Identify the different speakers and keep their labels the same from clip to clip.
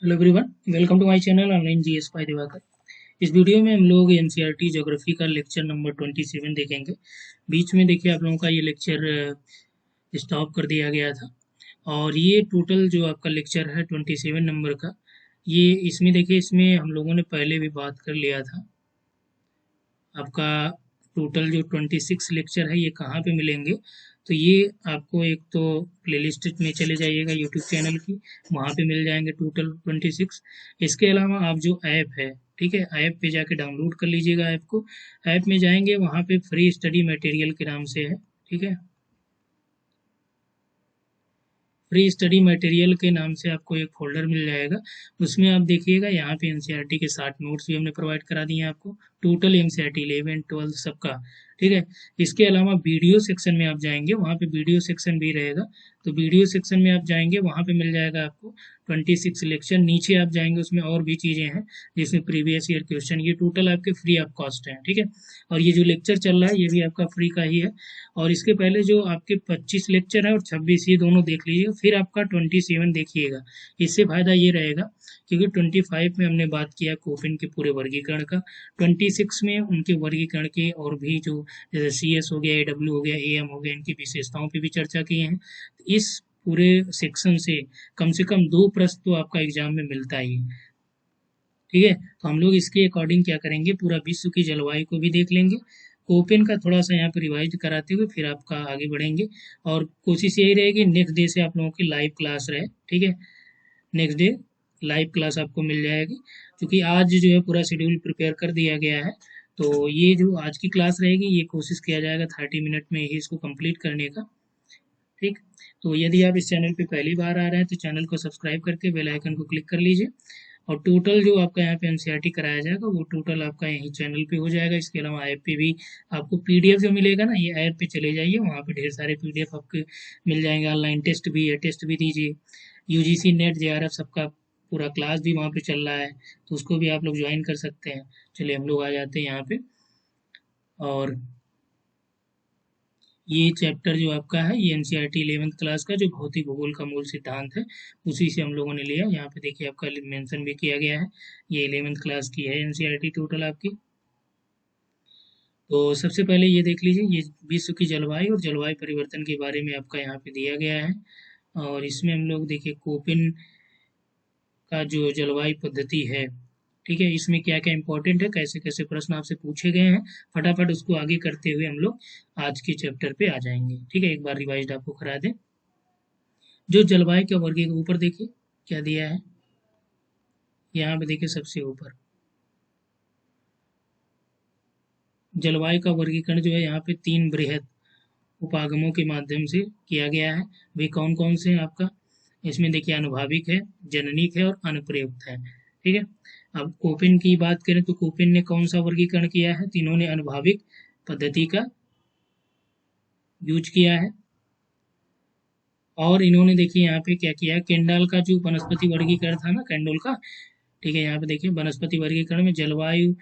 Speaker 1: Hello everyone, welcome to my channel online GS by Diwakar. इस video में हम लोग एनसीईआरटी ज्योग्राफी का लेक्चर नंबर 27 देखेंगे। बीच में देखिए आप लोगों का ये लेक्चर स्टॉप कर दिया गया था और ये टोटल जो आपका लेक्चर है 27 नंबर का, ये इसमें देखिए, इसमें हम लोगों ने पहले भी बात कर लिया था। आपका टोटल जो 26 लेक्चर है ये कहाँ पे मिलेंगे, तो ये आपको एक तो प्लेलिस्ट में चले जाइएगा यूट्यूब चैनल की, वहाँ पे मिल जाएंगे टोटल 26। इसके अलावा आप जो ऐप है, ठीक है, ऐप पे जाके डाउनलोड कर लीजिएगा ऐप को। ऐप में जाएंगे, वहाँ पे फ्री स्टडी मटेरियल के नाम से है, ठीक है, फ्री स्टडी मटेरियल के नाम से आपको एक फोल्डर मिल जाएगा। उसमें आप देखिएगा, यहाँ पे एनसीईआरटी के 60 नोट्स भी हमने प्रोवाइड करा दिए हैं आपको, टोटल एनसीईआरटी 11 12 सबका, ठीक है। इसके अलावा वीडियो सेक्शन में आप जाएंगे, वहाँ पे वीडियो सेक्शन भी रहेगा, तो वीडियो सेक्शन में आप जाएंगे, वहाँ पे मिल जाएगा आपको 26 लेक्चर। नीचे आप जाएंगे, उसमें और भी चीज़ें हैं जिसमें प्रीवियस ईयर क्वेश्चन, ये टोटल आपके फ्री ऑफ कॉस्ट है, ठीक है। और ये जो लेक्चर चल रहा है ये भी आपका फ्री का ही है। और इसके पहले जो आपके 25 लेक्चर है और 26, ये दोनों देख लीजिएगा, फिर आपका 27 देखिएगा। इससे फायदा ये रहेगा क्योंकि 25 में हमने बात किया कोफिन के पूरे वर्गीकरण का, 26 में उनके वर्गीकरण के और भी जो जैसे CS हो गया, AW हो गया, AM हो गया, इनकी विशेषताओं पे भी चर्चा की है। इस पूरे सेक्शन से कम 2 प्रश्न तो आपका एग्जाम में मिलता ही है, ठीक है। तो हम लोग इसके अकॉर्डिंग क्या करेंगे, पूरा विश्व की जलवायु को भी देख लेंगे, कोपेन का थोड़ा सा यहाँ पे रिवाइज कराते हुए फिर आपका आगे बढ़ेंगे। और कोशिश यही रहेगी नेक्स्ट डे से आप लोगों की लाइव क्लास रहे, ठीक है। नेक्स्ट डे लाइव क्लास आपको मिल जाएगी, क्योंकि आज जो है पूरा शेड्यूल प्रिपेयर कर दिया गया है। तो ये जो आज की क्लास रहेगी, ये कोशिश किया जाएगा 30 मिनट में ही इसको कंप्लीट करने का, ठीक। तो यदि आप इस चैनल पे पहली बार आ रहे हैं तो चैनल को सब्सक्राइब करके बेल आइकन को क्लिक कर लीजिए। और टोटल जो आपका यहाँ पे एनसीईआरटी कराया जाएगा वो टोटल आपका यही चैनल पे हो जाएगा। इसके अलावा ऐप पे भी आपको पीडीएफ जो मिलेगा ना, ये ऐप पे चले जाइए, वहाँ पे ढेर सारे पीडीएफ आपके मिल जाएंगे। ऑनलाइन टेस्ट भी है, टेस्ट भी दीजिए। यूजीसी नेट जेआरएफ सबका पूरा क्लास भी वहाँ पे चल रहा है, तो उसको भी आप लोग ज्वाइन कर सकते हैं। चलिए हम लोग आ जाते हैं यहाँ पे। और ये चैप्टर जो आपका है ये एनसीईआरटी 11th क्लास का जो भौतिक भूगोल का मूल सिद्धांत है, उसी से हम लोगों ने लिया। यहाँ पे देखिए आपका मेंशन भी किया गया है, ये 11th क्लास की है एनसीईआरटी टोटल आपकी। तो सबसे पहले ये देख लीजिए, ये विश्व की जलवायु और जलवायु परिवर्तन के बारे में आपका यहाँ पे दिया गया है। और इसमें हम लोग देखिए कोपिन का जो जलवायु पद्धति है, ठीक है, इसमें क्या क्या इंपॉर्टेंट है, कैसे कैसे प्रश्न आपसे पूछे गए हैं, फटाफट उसको आगे करते हुए हम लोग आज के चैप्टर पे आ जाएंगे, ठीक है। एक बार रिवाइज आपको करा दें। जो जलवायु के वर्गीकरण ऊपर देखिए क्या दिया है, यहाँ पे देखिए सबसे ऊपर जलवायु का वर्गीकरण जो है यहाँ पे 3 बृहद उपागमों के माध्यम से किया गया है। वे कौन कौन से हैं आपका, इसमें देखिए अनुभाविक है, जननिक है और अनुप्रयुक्त है, ठीक है। अब कोपिन की बात करें तो कोपिन ने कौन सा वर्गीकरण किया है, तीनों ने अनुभाविक पद्धति का यूज किया है। और इन्होंने देखिए यहाँ पे क्या किया है, केंडाल का जो वनस्पति वर्गीकरण था ना, कैंडोल का, ठीक है, यहाँ पे देखिए वनस्पति वर्गीकरण में जलवायु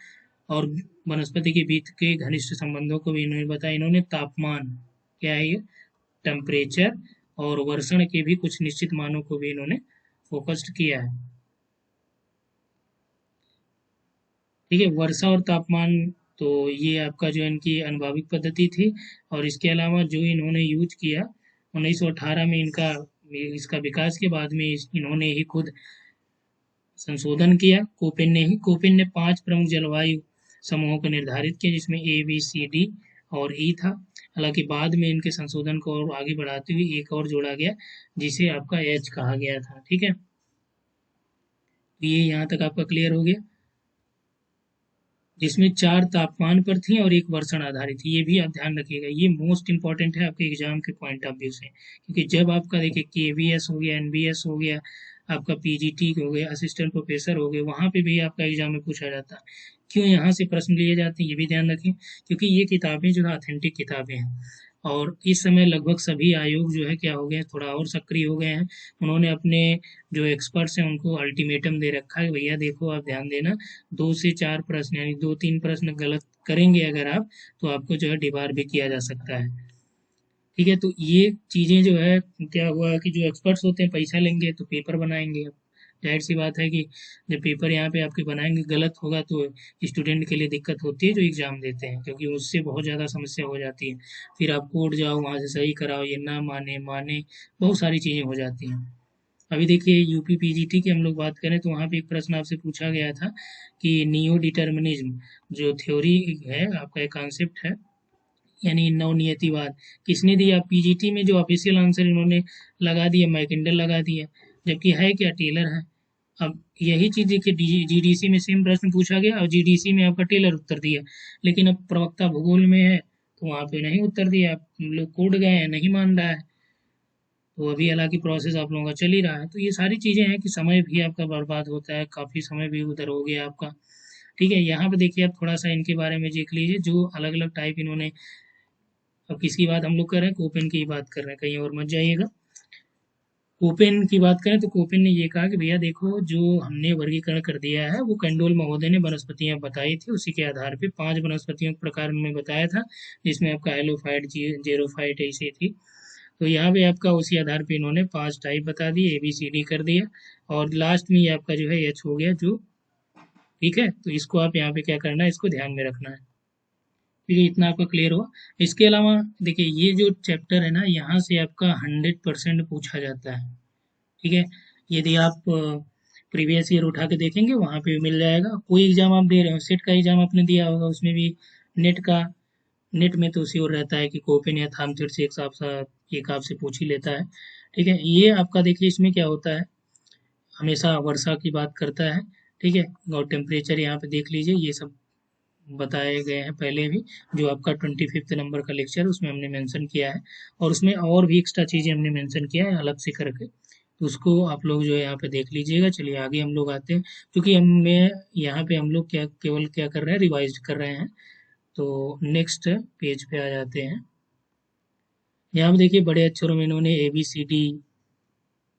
Speaker 1: और वनस्पति के बीच के घनिष्ठ संबंधों को भी इन्होंने बताया। इन्होंने तापमान, क्या है ये, टेम्परेचर और वर्षण के भी कुछ निश्चित मानों को भी इन्होंने फोकस्ड किया है, ठीक है। वर्षा और तापमान, तो ये आपका जो इनकी अनुभाविक पद्धति थी। और इसके अलावा जो इन्होंने यूज किया 1918 में, इनका इसका विकास के बाद में इन्होंने ही खुद संशोधन किया, कोपेन ने 5 प्रमुख जलवायु समूहों को निर्धारित किया, जिसमें A B C D और E था। हालांकि बाद में इनके संशोधन को और आगे बढ़ाते हुए एक और जोड़ा गया, जिसे आपका H कहा गया था, ठीक है। तो ये यहाँ तक आपका क्लियर हो गया, जिसमें 4 तापमान पर थी और एक वर्षण आधारित थी। ये भी आप ध्यान रखिएगा, ये मोस्ट इंपॉर्टेंट है आपके एग्जाम के पॉइंट ऑफ व्यू से, क्योंकि जब आपका देखिए KVS हो गया, NBS हो गया, आपका PGT हो गया, असिस्टेंट प्रोफेसर हो गए, वहाँ पे भी आपका एग्जाम में पूछा जाता है। क्यों यहाँ से प्रश्न लिए जाते हैं ये भी ध्यान रखें, क्योंकि ये किताबें जो है ऑथेंटिक किताबें हैं। और इस समय लगभग सभी आयोग जो है क्या हो गए, थोड़ा और सक्रिय हो गए हैं। उन्होंने अपने जो एक्सपर्ट्स हैं उनको अल्टीमेटम दे रखा है, भैया देखो आप ध्यान देना, 2 से 4 प्रश्न यानी 2-3 प्रश्न गलत करेंगे अगर आप, तो आपको जो है डिबार भी किया जा सकता है, ठीक है। तो ये चीज़ें जो है क्या हुआ कि जो एक्सपर्ट्स होते हैं पैसा लेंगे तो पेपर बनाएंगे, जाहिर सी बात है कि जब पेपर यहाँ पे आपके बनाएंगे गलत होगा तो स्टूडेंट के लिए दिक्कत होती है जो एग्ज़ाम देते हैं, क्योंकि उससे बहुत ज़्यादा समस्या हो जाती है। फिर आप कोर्ट जाओ, वहाँ से सही कराओ, ये ना माने माने, बहुत सारी चीज़ें हो जाती हैं। अभी देखिए यूपी पीजीटी की हम लोग बात करें तो वहाँ पे एक प्रश्न आपसे पूछा गया था कि नियो डिटर्मिनिज्म जो थ्योरी है आपका, एक कॉन्सेप्ट है, यानी नवनियतिवाद, किसने दिया? पीजीटी में जो ऑफिशियल आंसर इन्होंने लगा दिया, मैकिंडल लगा दिया, जबकि है क्या? टेलर है। अब यही चीज़ देखिए जीडीसी में सेम प्रश्न पूछा गया और जीडीसी में आपका टेलर उत्तर दिया, लेकिन अब प्रवक्ता भूगोल में है तो वहाँ पे नहीं उत्तर दिया, आप लोग कोड गए हैं, नहीं मान रहा है। तो अभी हालांकि प्रोसेस आप लोगों का चल ही रहा है, तो ये सारी चीज़ें हैं कि समय भी आपका बर्बाद होता है, काफ़ी समय भी उधर हो गया आपका। ठीक है, यहाँ पे देखिए आप थोड़ा सा इनके बारे में देख लीजिए, जो अलग अलग टाइप इन्होंने, अब किसकी बात हम लोग कर रहे हैं? कोपेन की बात कर रहे हैं, कहीं और मत जाइएगा। कोपेन की बात करें तो कोपेन ने ये कहा कि भैया देखो, जो हमने वर्गीकरण कर दिया है वो कैंडोल महोदय ने वनस्पतियां बताई थी, उसी के आधार पे 5 वनस्पतियों के प्रकार उन्होंने बताया था, जिसमें आपका हेलोफाइट, जेरोफाइट ऐसी थी। तो यहाँ पे आपका उसी आधार पे इन्होंने 5 टाइप बता दिए, ABCD कर दिया, और लास्ट में ये आपका जो है H हो गया जो, ठीक है। तो इसको आप यहाँ पे क्या करना है, इसको ध्यान में रखना है। ठीक है, इतना आपका क्लियर हुआ। इसके अलावा देखिए ये जो चैप्टर है ना, यहाँ से आपका 100% पूछा जाता है। ठीक है, यदि आप प्रीवियस ईयर उठा के देखेंगे वहाँ पे भी मिल जाएगा। कोई एग्जाम आप दे रहे हो, सेट का एग्जाम आपने दिया होगा, उसमें भी नेट का, नेट में तो श्योर रहता है कि कोपेन या थामथ्रिड से एक आपसे पूछ ही लेता है। ठीक है, ये आपका देखिए इसमें क्या होता है, हमेशा वर्षा की बात करता है। ठीक है, और टेम्परेचर यहाँ पे देख लीजिए, ये सब बताए गए हैं पहले भी, जो आपका 25 नंबर का लेक्चर उसमें हमने मेंशन किया है, और उसमें और भी एक्स्ट्रा चीज़ें हमने मेंशन किया है अलग से करके, तो उसको आप लोग जो है यहाँ पे देख लीजिएगा। चलिए आगे हम लोग आते हैं, क्योंकि हमें यहाँ पे हम लोग क्या केवल क्या कर रहे हैं, रिवाइज कर रहे हैं। तो नेक्स्ट पेज पे आ जाते हैं। यहाँ पे देखिए बड़े अक्षरों में इन्होंने ABCD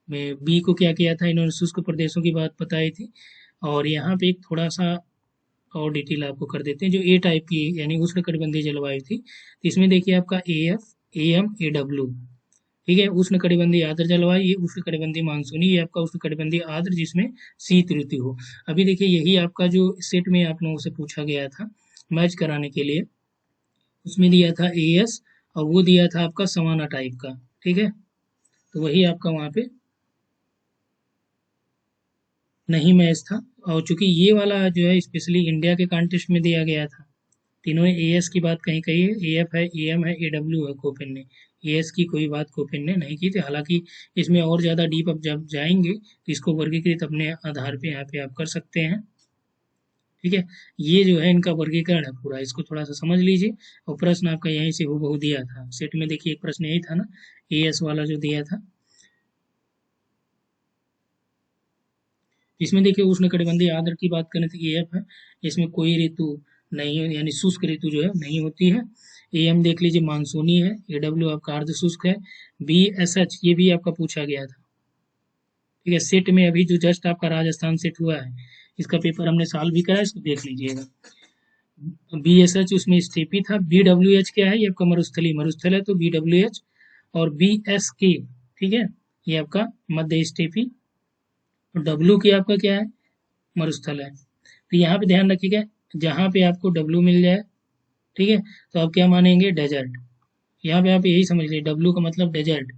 Speaker 1: में बी को क्या किया था, इन्होंने शुष्क प्रदेशों की बात बताई थी, और यहाँ पे एक थोड़ा सा और डिटेल आपको कर देते हैं, जो ए टाइप की यानी उष्णकटिबंधीय जलवायु थी, तो इसमें देखिए आपका AF, AM, AW, ठीक है। उष्णकटिबंधीय आर्द्र जलवायु, ये उष्णकटिबंधीय मानसूनी, ये आपका उष्णकटिबंधीय आर्द्र जिसमें शीत ऋतु हो। अभी देखिए यही आपका जो सेट में आप लोगों से पूछा गया था मैच कराने के लिए, उसमें दिया था AS, और वो दिया था आपका समाना टाइप का। ठीक है, तो वही आपका वहाँ पे नहीं मैच था, और चूंकि ये वाला जो है स्पेशली इंडिया के कॉन्टेस्ट में दिया गया था, तीनों ने AS की बात कहीं कही है, AF है, AM है, AW है, कोपेन ने AS की कोई बात कोपेन ने नहीं की थी। हालांकि इसमें और ज़्यादा डीप अब जब जाएंगे तो इसको वर्गीकृत अपने आधार पे यहाँ पे आप कर सकते हैं। ठीक है, ये जो है इनका वर्गीकरण है पूरा, इसको थोड़ा सा समझ लीजिए। और प्रश्न आपका यहीं से हूबहू दिया था सेट में, देखिए एक प्रश्न यही था ना, AS वाला जो दिया था, इसमें देखिए उष्णकटिबंधीय आर्द्र की बात करें तो AF है, इसमें कोई ऋतु नहीं है, यानी शुष्क ऋतु जो है नहीं होती है। AM देख लीजिए मानसूनी है, AW आपका अर्ध शुष्क है, BSH ये भी आपका पूछा गया था। ठीक है, सेट में अभी जो जस्ट आपका राजस्थान सेट हुआ है, इसका पेपर हमने सॉल्व भी करा है, इसको देख लीजिएगा। BSH उसमें स्टेपी था, BWH क्या है, ये आपका मरुस्थली, मरुस्थल है तो BWH, और BSK, ठीक है, ये आपका मध्य स्टेपी, और W की आपका क्या है, मरुस्थल है। तो यहाँ पे ध्यान रखिएगा, जहाँ पे आपको W मिल जाए, ठीक है, तो आप क्या मानेंगे, डेजर्ट। यहाँ पे आप यही समझ लीजिए, W का मतलब डेजर्ट,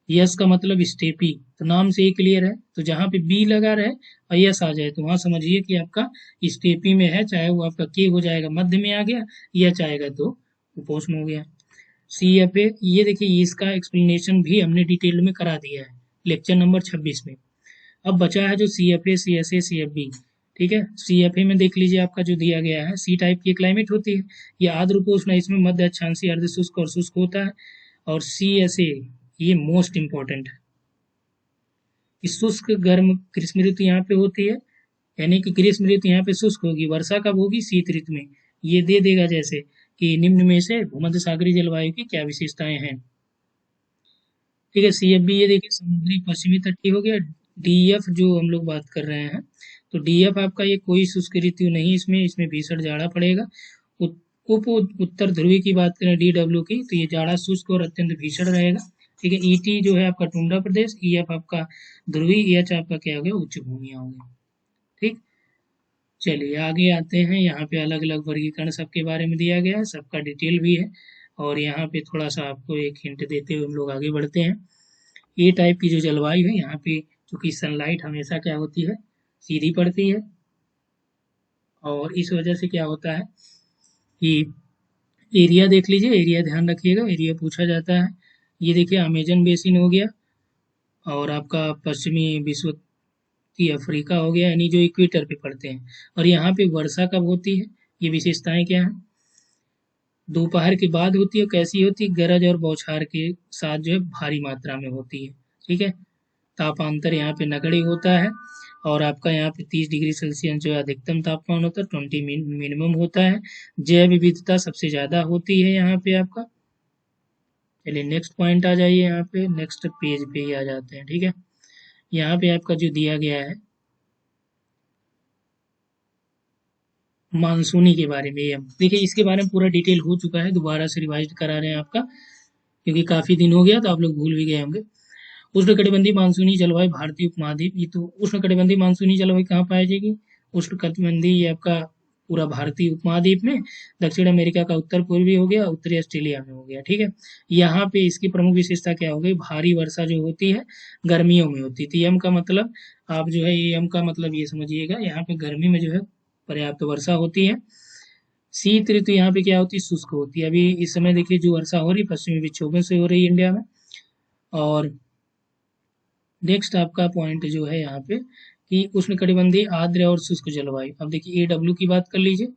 Speaker 1: यस का मतलब स्टेपी, तो नाम से ही क्लियर है। तो जहाँ पे बी लगा रहे और यस आ जाए तो वहाँ समझिए कि आपका स्टेपी में है, चाहे वो आपका के हो जाएगा मध्य में आ गया, या चाहेगा तो उपोष्ण हो गया। CFA, ये देखिए इसका एक्सप्लेनेशन भी हमने डिटेल में करा दिया है लेक्चर नंबर 26 में। अब बचा है जो CFA, CSA, CFB। ठीक है, CFA में देख लीजिए आपका जो दिया गया है, सी टाइप की क्लाइमेट होती है, ये आर्द्र उपोष्ण, इसमें मध्य अक्षांशीय अर्ध शुष्क और शुष्क होता है। और CSA ये मोस्ट इम्पोर्टेंट है, कि शुष्क गर्म ग्रीष्म ऋतु यहाँ पे होती है, यानी कि ग्रीष्म ऋतु यहाँ पे शुष्क होगी, वर्षा कब होगी, शीत ऋतु में। ये दे देगा जैसे कि निम्न में से भूमध्य सागरीय जलवायु की क्या विशेषताएं हैं। ठीक है, CFB ये देखिए समुद्री पश्चिमी तटीय हो गया। DF जो हम लोग बात कर रहे हैं, तो DF आपका ये कोई शुष्क ऋतु नहीं, इसमें इसमें भीषण जाड़ा पड़ेगा। उप उत्तर ध्रुवी की बात करें DW की, तो ये जाड़ा शुष्क और अत्यंत भीषण रहेगा। ठीक है। ईटी जो है आपका टुंड्रा प्रदेश, ईएफ आपका ध्रुवी, एच आपका क्या हो गया, उच्च भूमियां हो गई। ठीक, चलिए आगे आते हैं। यहाँ पे अलग अलग वर्गीकरण सबके बारे में दिया गया है, सबका डिटेल भी है। और यहाँ पे थोड़ा सा आपको एक हिंट देते हुए हम लोग आगे बढ़ते हैं। ए टाइप की जो जलवायु है यहाँ पे, क्योंकि सनलाइट हमेशा क्या होती है, सीधी पड़ती है, और इस वजह से क्या होता है कि एरिया देख लीजिए, एरिया ध्यान रखिएगा, एरिया पूछा जाता है। ये देखिए अमेजन बेसिन हो गया, और आपका पश्चिमी विषुवतीय अफ्रीका हो गया, यानी जो इक्वेटर पे पड़ते हैं। और यहाँ पे वर्षा कब होती है, ये विशेषताएं क्या है, दोपहर के बाद होती है। कैसी होती है, गरज और बौछार के साथ जो है भारी मात्रा में होती है। ठीक है, तापांतर यहाँ पे नगण्य होता है। और आपका यहाँ पे 30 डिग्री सेल्सियस जो है अधिकतम तापमान होता है, 20 मिनिमम होता है। जैव विविधता सबसे ज्यादा होती है यहाँ पे आपका। चलिए नेक्स्ट पॉइंट आ जाइए, यहाँ पे नेक्स्ट पेज पे ही आ जाते हैं। ठीक है, यहाँ पे आपका जो दिया गया है मानसूनी के बारे में, ये देखिए इसके बारे में पूरा डिटेल हो चुका है, दोबारा से रिवाइज करा रहे हैं आपका, क्योंकि काफी दिन हो गया तो आप लोग भूल भी गए होंगे। उष्णकटिबंधीय मानसूनी जलवायु भारतीय उपमहाद्वीप, ये तो उष्णकटिबंधीय मानसूनी जलवायु कहाँ पाई जाएगी, उष्णकटिबंधीय ये आपका पूरा भारतीय उपमहाद्वीप में, दक्षिण अमेरिका का उत्तर पूर्वी हो गया, उत्तरी ऑस्ट्रेलिया में हो गया। ठीक है, यहाँ पे इसकी प्रमुख विशेषता क्या हो गई, भारी वर्षा जो होती है गर्मियों में होती थी। यम का मतलब आप जो है, ये यम का मतलब ये समझिएगा, यहाँ पे गर्मी में जो है पर्याप्त वर्षा होती है। शीत ऋतु यहाँ पे क्या होती है, शुष्क होती है। अभी इस समय देखिए जो वर्षा हो रही है पश्चिमी विक्षोभों से हो रही है इंडिया में। और नेक्स्ट आपका पॉइंट जो है यहाँ पे कि उष्णकटिबंधीय आर्द्र और शुष्क जलवायु। अब देखिए एडब्ल्यू की बात कर लीजिए।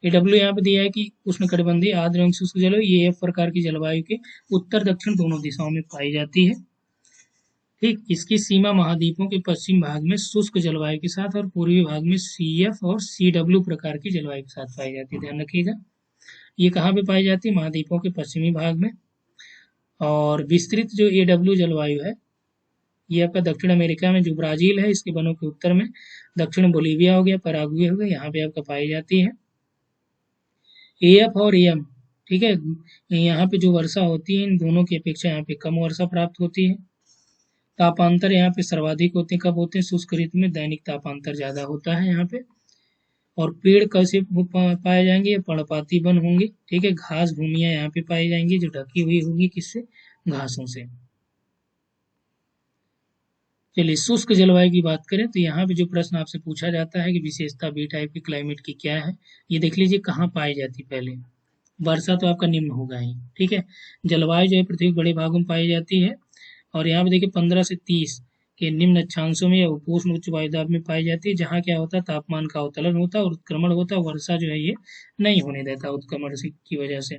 Speaker 1: एडब्ल्यू यहाँ पे दिया है कि उष्णकटिबंधीय आर्द्र एवं शुष्क जलवायु, ये एक प्रकार की जलवायु के उत्तर दक्षिण दोनों दिशाओं में पाई जाती है। ठीक, इसकी सीमा महाद्वीपों के पश्चिम भाग में शुष्क जलवायु के साथ और पूर्वी भाग में सीएफ और सीडब्ल्यू प्रकार की जलवायु के साथ पाई जाती है। ध्यान रखिएगा, ये कहाँ पे पाई जाती है, महाद्वीपों के पश्चिमी भाग में। और विस्तृत जो एडब्ल्यू जलवायु है, ये आपका दक्षिण अमेरिका में जो ब्राजील है इसके वनों के उत्तर में, दक्षिण बोलीविया हो गया, पराग्वे हो गया, यहाँ पे आपका पाई जाती है। एएफ और एएम, ठीक है, यहाँ पे जो वर्षा होती है इन दोनों की अपेक्षा यहाँ पे कम वर्षा प्राप्त होती है। तापांतर यहाँ पे सर्वाधिक होते हैं, कब होते हैं, शुष्क ऋतु में दैनिक तापांतर ज्यादा होता है यहाँ पे। और पेड़ कैसे पाए जाएंगे, ये पर्णपाती वन होंगे। ठीक है, घास भूमियां यहाँ पे पाई जाएंगी जो ढकी हुई होगी किससे, घासों से। चलिए शुष्क जलवायु की बात करें तो यहाँ पे जो प्रश्न आपसे पूछा जाता है कि विशेषता बी टाइप के क्लाइमेट की क्या है, ये देख लीजिए कहाँ पाई जाती है। पहले वर्षा तो आपका निम्न होगा ही। ठीक है, जलवायु जो है पृथ्वी के बड़े भागों में पाई जाती है। और यहाँ पे देखिए 15 से 30 के निम्न अक्षांशों में या उपोष्ण उच्च वायुदाब में पाई जाती है, जहाँ क्या होता है तापमान का अवतलन होता है और उत्क्रमण होता है, वर्षा जो है ये नहीं होने देता उत्क्रमण की वजह से।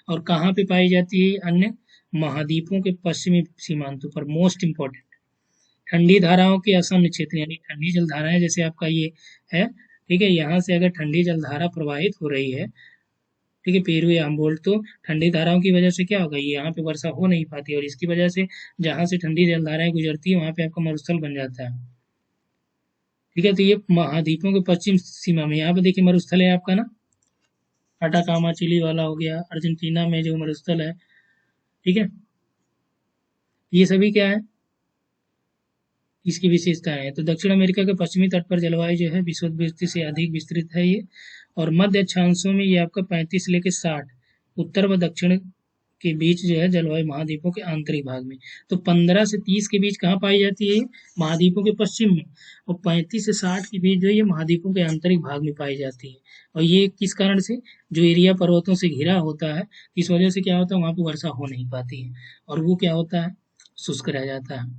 Speaker 1: और कहाँ पे पाई जाती है, अन्य महाद्वीपों के पश्चिमी सीमांतों पर। मोस्ट इंपॉर्टेंट, ठंडी धाराओं के असम क्षेत्र, यानी ठंडी जल धाराएं जैसे आपका ये है। ठीक है, यहाँ से अगर ठंडी जल धारा प्रवाहित हो रही है, ठीक है, पेरू या अम्बोल्ट, तो ठंडी धाराओं की वजह से क्या होगा, ये यहाँ पे वर्षा हो नहीं पाती, और इसकी वजह से जहाँ से ठंडी जल धाराएं गुजरती है वहाँ पे आपका मरुस्थल बन जाता है। ठीक है, तो ये महाद्वीपों के पश्चिम सीमा में, यहाँ पे देखिए मरुस्थल है आपका ना, अटाकामा चिली वाला हो गया, अर्जेंटीना में जो मरुस्थल है। ठीक है, ये सभी क्या है, इसकी विशेषताएं हैं। तो दक्षिण अमेरिका के पश्चिमी तट पर जलवायु जो है विश्व से अधिक विस्तृत है ये। और मध्य अक्षांशों में ये आपका 35 से लेकर 60, उत्तर व दक्षिण के बीच जो है जलवायु महाद्वीपों के आंतरिक भाग में। तो 15 से 30 के बीच कहाँ पाई जाती है, महाद्वीपों के पश्चिम में। और 35 से 60 के बीच जो है ये महाद्वीपों के आंतरिक भाग में पाई जाती है। और ये किस कारण से, जो एरिया पर्वतों से घिरा होता है, इस वजह से क्या होता है वहाँ पे वर्षा हो नहीं पाती है, और वो क्या होता है, शुष्क रह जाता है।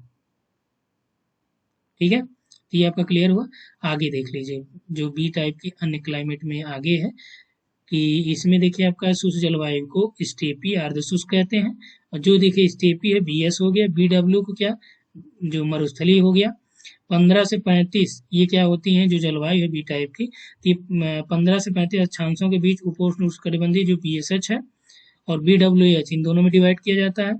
Speaker 1: ठीक है, तो ये आपका क्लियर हुआ। आगे देख लीजिए जो बी टाइप की अन्य क्लाइमेट में आगे है, कि इसमें देखिए आपका शुष्क जलवायु को स्टेपी अर्ध शुष्क कहते हैं। और जो देखिए स्टेपी है बीएस हो गया, बीडब्ल्यू को क्या, जो मरुस्थलीय हो गया। 15 से 35 ये क्या होती हैं, जो जलवायु है बी टाइप की, 15 से 35 अक्षांशों के बीच उपोष्ण उष्णकटिबंधीय जो बीएसएच है, और बीडब्ल्यूएच, इन दोनों में डिवाइड किया जाता है।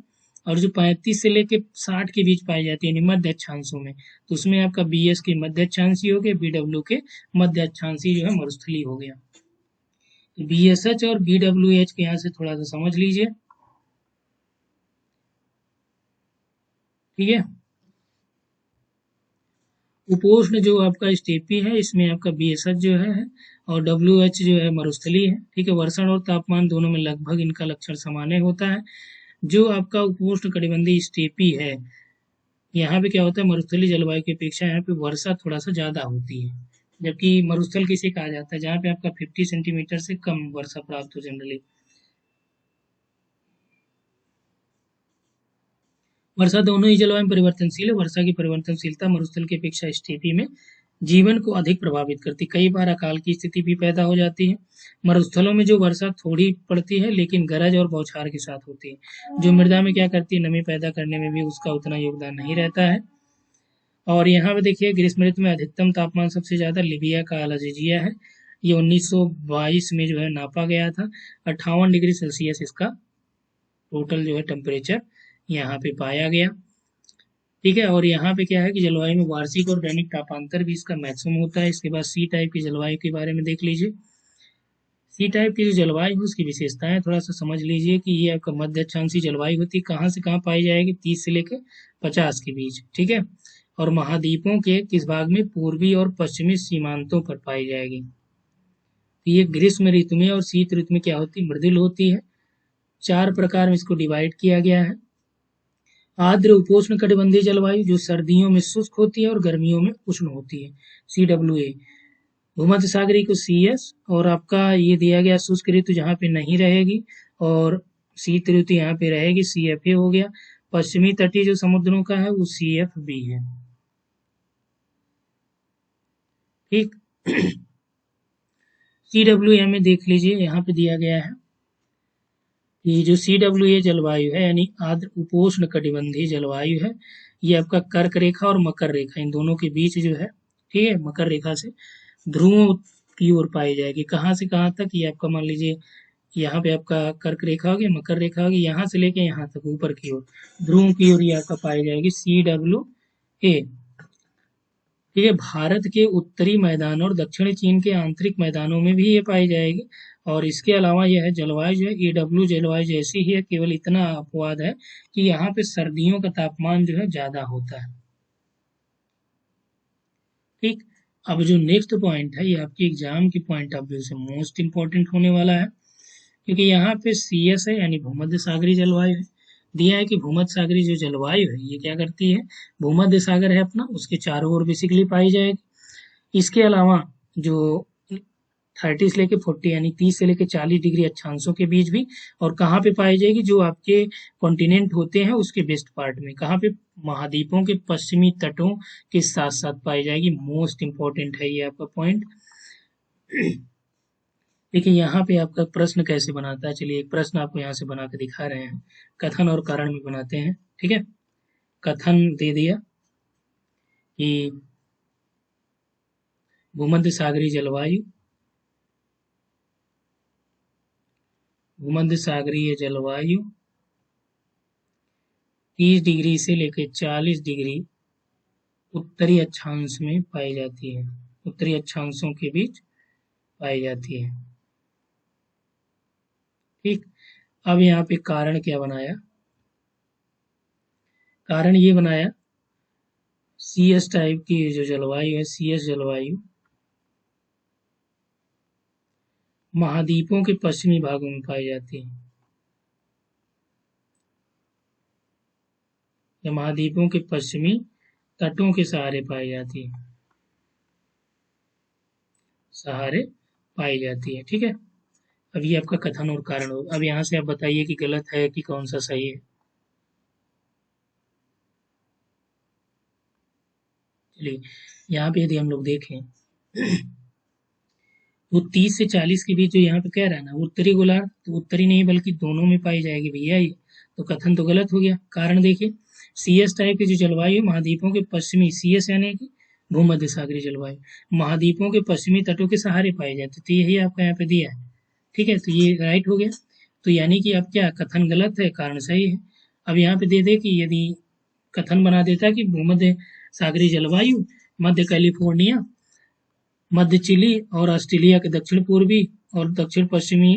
Speaker 1: और जो 35 से लेके 60 के बीच पाई जाती है, यानी मध्य अक्षांशों में, तो उसमें आपका बीएस के मध्य अक्षांशी हो गया, बीडब्ल्यू के मध्य अक्षांशी जो है मरुस्थलीय हो गया। तो बीएसएच और बीडब्ल्यूएच के यहाँ से थोड़ा सा समझ लीजिए। ठीक है। उपोष्ण जो आपका स्टेपी है, इसमें आपका BSH जो है और WH जो है मरुस्थली है। ठीक है, वर्षण और तापमान दोनों में लगभग इनका लक्षण सामान्य होता है। जो आपका उपोष्ण कटिबंधीय स्टेपी है, यहाँ पे क्या होता है, मरुस्थलीय जलवायु की अपेक्षा यहाँ पे वर्षा थोड़ा सा ज़्यादा होती है। जबकि मरुस्थल किसे कहा जाता है, जहाँ पे आपका 50 सेंटीमीटर से कम वर्षा प्राप्त हो जनरली। वर्षा दोनों ही जलवायु में परिवर्तनशील है। वर्षा की परिवर्तनशीलता मरुस्थल की अपेक्षा स्थिति में जीवन को अधिक प्रभावित करती, कई बार अकाल की स्थिति भी पैदा हो जाती है। मरुस्थलों में जो वर्षा थोड़ी पड़ती है लेकिन गरज और बौछार के साथ होती है, जो मृदा में क्या करती है, नमी पैदा करने में भी उसका उतना योगदान नहीं रहता है। और यहाँ पे देखिए ग्रीष्म ऋतु में अधिकतम तापमान सबसे ज्यादा लीबिया का अलाजेजिया है, ये 1922 में जो है नापा गया था। 58 डिग्री सेल्सियस इसका टोटल जो है टेम्परेचर यहाँ पे पाया गया। ठीक है, और यहाँ पे क्या है कि जलवायु में वार्षिक और दैनिक तापांतर भी इसका मैक्सिमम होता है। इसके बाद सी टाइप की जलवायु के बारे में देख लीजिए। सी टाइप की जो जलवायु है उसकी विशेषताएं थोड़ा सा समझ लीजिए कि ये आपका मध्य अक्षांशीय जलवायु होती है। कहाँ से कहाँ पाई जाएगी, 30 से लेकर 50 के बीच। ठीक है, और महाद्वीपों के किस भाग में, पूर्वी और पश्चिमी सीमांतों पर पाई जाएगी। ये ग्रीष्म ऋतु में और शीत ऋतु में क्या होती है, मृदुल होती है। 4 प्रकार में इसको डिवाइड किया गया है। आर्द्र उपोष्ण कटिबंधीय जलवायु जो सर्दियों में शुष्क होती है और गर्मियों में उष्ण होती है, CWA। भूमध्य सागरीय को CS, और आपका ये दिया गया शुष्क ऋतु जहाँ पे नहीं रहेगी और शीत ऋतु यहाँ पे रहेगी, CFA हो गया। पश्चिमी तटीय जो समुद्रों का है वो CFB है। ठीक। CWA में देख लीजिए, यहाँ पे दिया गया है कि जो CWA जलवायु है यानी आर्द्र उपोष्ण कटिबंधीय जलवायु है, ये आपका कर्क रेखा और मकर रेखा इन दोनों के बीच जो है, ठीक है, मकर रेखा से ध्रुवों की ओर पाई जाएगी। कहाँ से कहाँ तक, ये आपका मान लीजिए यहाँ पे आपका कर्क रेखा होगी, मकर रेखा होगी, यहाँ से लेके यहाँ तक ऊपर की ओर ध्रुवों की ओर ये आपका पाई जाएगी, CWA। ठीक है, भारत के उत्तरी मैदान और दक्षिणी चीन के आंतरिक मैदानों में भी ये पाई जाएगी। और इसके अलावा यह जलवायु जो है EW जलवायु जैसी ही है, केवल इतना अपवाद है कि यहाँ पे सर्दियों का तापमान जो है ज्यादा होता है। ठीक, अब जो नेक्स्ट पॉइंट है ये आपके एग्जाम की पॉइंट ऑफ व्यू से मोस्ट इंपॉर्टेंट होने वाला है, क्योंकि यहाँ पे CS है यानी भूमध्य सागरीय जलवायु है। दिया है कि भूमध्य सागरीय जो जलवायु है ये क्या करती है, भूमध्य सागर है अपना, उसके चारों ओर बेसिकली पाई जाएगी। इसके अलावा जो 30 से लेके 40 यानी 30 से लेके 40 डिग्री अक्षांशों के बीच भी, और कहाँ पे पाई जाएगी, जो आपके कॉन्टिनेंट होते हैं उसके वेस्ट पार्ट में, कहाँ पे, महाद्वीपों के पश्चिमी तटों के साथ साथ पाई जाएगी। मोस्ट इंपॉर्टेंट है ये आपका पॉइंट। देखिए यहाँ पे आपका प्रश्न कैसे बनाता है, चलिए एक प्रश्न आपको यहाँ से बना के दिखा रहे हैं, कथन और कारण में बनाते हैं। ठीक है, कथन दे दिया कि भूमध्य सागरीय जलवायु, भूमध्य सागरीय जलवायु 30 डिग्री से लेकर 40 डिग्री उत्तरी अक्षांश में पाई जाती है, उत्तरी अक्षांशों के बीच पाई जाती है। ठीक, अब यहाँ पे कारण क्या बनाया, कारण ये बनाया CS टाइप की जो जलवायु है, CS जलवायु महाद्वीपों के पश्चिमी भागों में पाई जाती है, या महाद्वीपों के पश्चिमी तटों के सहारे पाई जाती है, सहारे पाई जाती है। ठीक है, अब ये आपका कथन और कारण हो। अब यहाँ से आप बताइए कि गलत है कि कौन सा सही है। चलिए यहाँ पे यदि हम लोग देखें वो 30 से 40 के बीच जो यहाँ पे कह रहा है ना उत्तरी गोलार्ध, तो उत्तरी नहीं बल्कि दोनों में पाई जाएगी भैया ये, तो कथन तो गलत हो गया। कारण देखिए CS टाइप की जो जलवायु महाद्वीपों के पश्चिमी, CS यानी कि भूमध्य सागरीय जलवायु महाद्वीपों के पश्चिमी तटों के सहारे पाई जाती है, तो यही आपका यहाँ पे दिया है। ठीक है, तो ये राइट हो गया। तो यानी कि अब क्या, कथन गलत है, कारण सही है। अब यहाँ पे दे दे कि यदि कथन बना देता कि भूमध्य सागरीय जलवायु मध्य कैलिफोर्निया, मध्य चिली और ऑस्ट्रेलिया के दक्षिण पूर्वी और दक्षिण पश्चिमी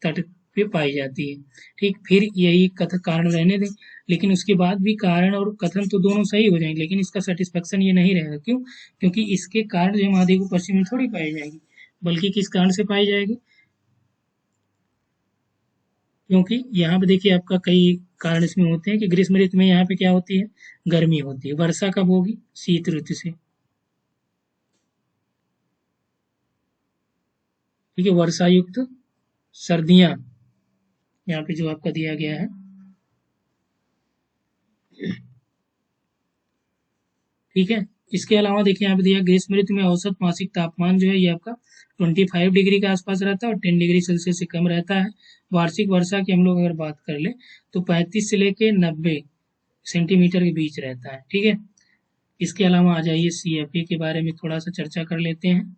Speaker 1: तट पे पाई जाती है। ठीक, फिर यही कथन कारण रहने दें। लेकिन उसके बाद भी कारण और कथन तो दोनों सही हो जाएंगे, लेकिन इसका सेटिस्फेक्शन ये नहीं रहेगा। क्यों? क्योंकि इसके कारण जो महाद्वीप पश्चिम में थोड़ी पाई जाएगी, बल्कि किस कारण से पाई जाएगी? क्योंकि यहाँ पे देखिए आपका कई कारण इसमें होते हैं कि ग्रीष्म ऋतु में यहाँ पे क्या होती है, गर्मी होती है। वर्षा कब होगी? शीत ऋतु से। ठीक है, वर्षा युक्त सर्दियां यहाँ पे जो आपका दिया गया है। ठीक है, इसके अलावा देखिए यहाँ पे दिया ग्रीष्म ऋतु में औसत मासिक तापमान जो है ये आपका 25 डिग्री के आसपास रहता है और 10 डिग्री सेल्सियस से कम रहता है। वार्षिक वर्षा की हम लोग अगर बात कर ले तो 35 से लेके 90 सेंटीमीटर के बीच रहता है। ठीक है, इसके अलावा आ जाइए CFA के बारे में थोड़ा सा चर्चा कर लेते हैं।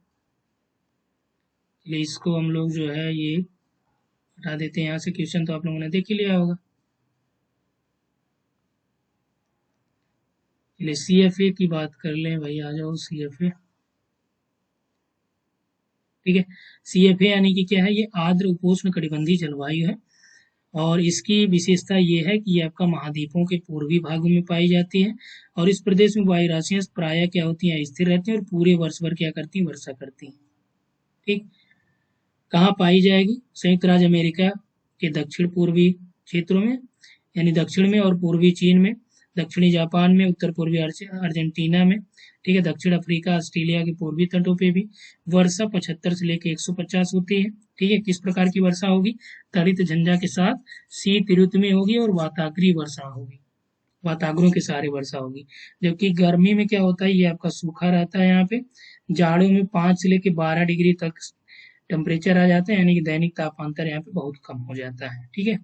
Speaker 1: चलिए इसको हम लोग जो है ये हटा देते हैं यहाँ से, क्वेश्चन तो आप लोगों ने देख ही लिया होगा। चलिए CFA की बात कर लें भाई, आ जाओ CFA। ठीक है, CFA यानी कि क्या है, ये आर्द्र उपोष्ण कटिबंधीय जलवायु है और इसकी विशेषता ये है कि ये आपका महाद्वीपों के पूर्वी भागों में पाई जाती है और इस प्रदेश में वायु राशियां प्रायः क्या होती हैं, स्थिर रहती हैं और पूरे वर्ष भर क्या करती हैं, वर्षा करती हैं। ठीक, कहाँ पाई जाएगी? संयुक्त राज्य अमेरिका के दक्षिण पूर्वी क्षेत्रों में, यानी दक्षिण में और पूर्वी चीन में, दक्षिणी जापान में, उत्तर पूर्वी अर्जेंटीना में। ठीक है, दक्षिण अफ्रीका, ऑस्ट्रेलिया के पूर्वी तटों पे भी वर्षा 75 से लेकर 150 होती है। ठीक है, किस प्रकार की वर्षा होगी? तड़ित झंझा के साथ शीत ऋतु में होगी और वाताग्रीय वर्षा होगी, वाताग्रों के सहारे वर्षा होगी। जबकि गर्मी में क्या होता है, ये आपका सूखा रहता है। यहाँ पे जाड़ों में 5 से लेकर 12 डिग्री तक टेम्परेचर आ जाता है, यानी कि दैनिक तापांतर यहाँ पे बहुत कम हो जाता है। ठीक है,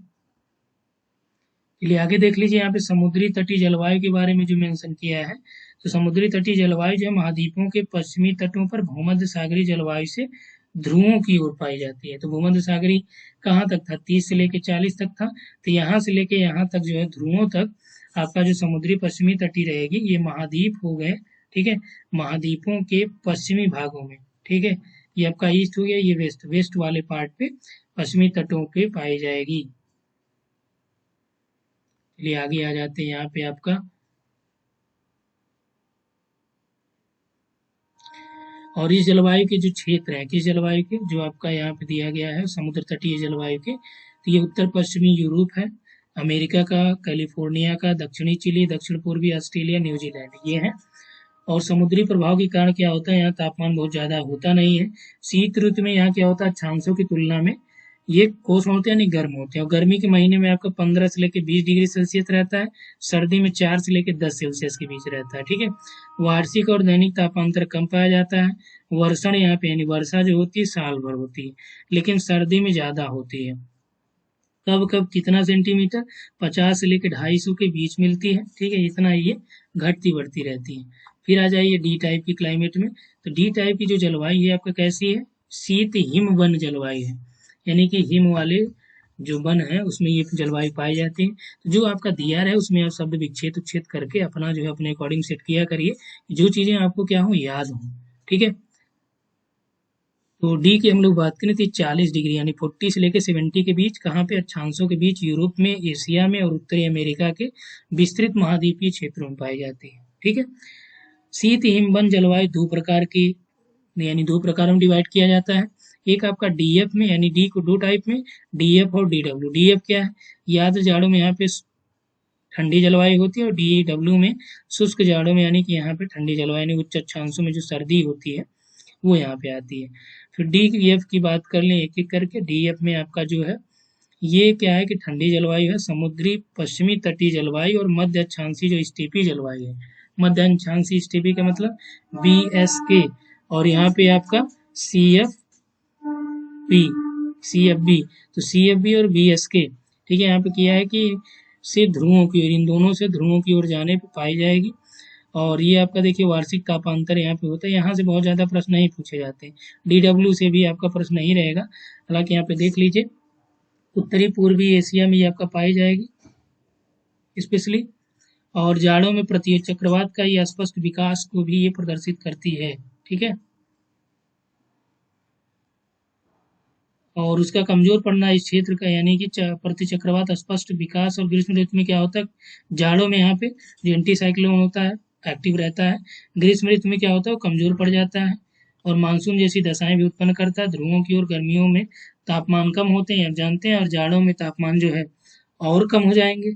Speaker 1: चलिए आगे देख लीजिए, यहाँ पे समुद्री तटीय जलवायु के बारे में जो मेंशन किया है, तो समुद्री तटीय जलवायु जो है महाद्वीपों के पश्चिमी तटों पर भूमध्य सागरीय जलवायु से ध्रुवों की ओर पाई जाती है। तो भूमध्य सागरीय कहाँ तक था? 30 से लेके 40 तक था। तो यहाँ से लेके यहाँ तक जो है ध्रुवों तक आपका जो समुद्री पश्चिमी तटीय रहेगी, ये महाद्वीप हो गए। ठीक है, महाद्वीपों के पश्चिमी भागों में। ठीक है, ये आपका ईस्ट हो गया, ये वेस्ट, वेस्ट वाले पार्ट पे पश्चिमी तटों पे पाई जाएगी। चलिए आगे आ जाते हैं, यहाँ पे आपका और इस जलवायु के जो क्षेत्र हैं, किस जलवायु के, जो आपका यहाँ पे दिया गया है समुद्र तटीय जलवायु के, तो ये उत्तर पश्चिमी यूरोप है, अमेरिका का, कैलिफोर्निया का, दक्षिणी चिली, दक्षिण पूर्वी ऑस्ट्रेलिया, न्यूजीलैंड, ये है। और समुद्री प्रभाव के कारण क्या होता है, यहाँ तापमान बहुत ज्यादा होता नहीं है। शीत ऋतु में यहाँ क्या होता है, अक्षांशों की तुलना में ये कोस होते हैं, यानी गर्म होते हैं। और गर्मी के महीने में आपका 15 से लेकर 20 डिग्री सेल्सियस रहता है, सर्दी में 4 से लेकर 10 सेल्सियस के बीच रहता है। ठीक है, वार्षिक और दैनिक तापांतर कम पाया जाता है। वर्षण यहाँ पे यानी वर्षा जो होती है साल भर होती है, लेकिन सर्दी में ज्यादा होती है। कब कब कितना सेंटीमीटर? 50 से लेकर 250 के बीच मिलती है। ठीक है, इतना ये घटती बढ़ती रहती है। फिर आ जाइए डी टाइप की क्लाइमेट में, तो डी टाइप की जो जलवायु है आपका कैसी है? शीत हिम वन जलवायु है, यानी कि हिम वाले जो वन है उसमें ये जलवायु पाई जाती है। तो जो आपका दिया है उसमें आप शब्द विच्छेद उच्छेद करके अपना जो है अपने अकॉर्डिंग सेट किया करिए, जो चीजें आपको क्या हो, याद हो। ठीक है, तो डी की हम लोग बात करें तो 40 डिग्री यानी 40 से लेकर 70 के बीच, कहाँ पे? अक्षांशों के बीच, यूरोप में, एशिया में और उत्तरी अमेरिका के विस्तृत महाद्वीपीय क्षेत्रों में पाई जाती है। ठीक है, शीत हिमवन जलवायु दो प्रकार की, यानी दो प्रकारों में डिवाइड किया जाता है। एक आपका डीएफ में, यानी डी को दो टाइप में, डीएफ और डीडब्ल्यू। डीएफ क्या है? याद जाड़ों में यहाँ पे ठंडी जलवायु होती है और डीडब्ल्यू में शुष्क जाड़ों में, यानी कि यहाँ पे ठंडी जलवायु यानी उच्च अक्षांशों में जो सर्दी होती है वो यहाँ पे आती है। फिर डी एफ की बात कर लें एक एक करके। डी एफ में आपका जो है ये क्या है कि ठंडी जलवायु है, समुद्री पश्चिमी तटीय जलवायु और मध्य अक्षांशीय जो स्टेपी जलवायु है। मध्य अक्षांशीय स्टेपी का मतलब BSK, और यहाँ पे आपका CFB, तो CFB और BSK। ठीक है, यहाँ पे किया है कि से ध्रुवों की ओर, इन दोनों से ध्रुवों की ओर जाने पे पाई जाएगी। और ये आपका देखिए वार्षिक तापांतर यहाँ पे होता है, यहाँ से बहुत ज्यादा प्रश्न नहीं पूछे जाते हैं। DW से भी आपका प्रश्न नहीं रहेगा, हालांकि यहाँ पे देख लीजिए उत्तरी पूर्वी एशिया में ये आपका पाई जाएगी स्पेशली, और जाड़ों में प्रति चक्रवात का ये स्पष्ट विकास को भी ये प्रदर्शित करती है। ठीक है, और उसका कमजोर पड़ना इस क्षेत्र का, यानी कि प्रति चक्रवात स्पष्ट विकास। और ग्रीष्म ऋतु में क्या होता है, जाड़ों में यहाँ पे जो एंटी साइक्लोन होता है एक्टिव रहता है, ग्रीष्म ऋतु में क्या होता है वो कमजोर पड़ जाता है और मानसून जैसी दशाएं भी उत्पन्न करता है। ध्रुवों की ओर गर्मियों में तापमान कम होते हैं, आप जानते हैं, और जाड़ों में तापमान जो है और कम हो जाएंगे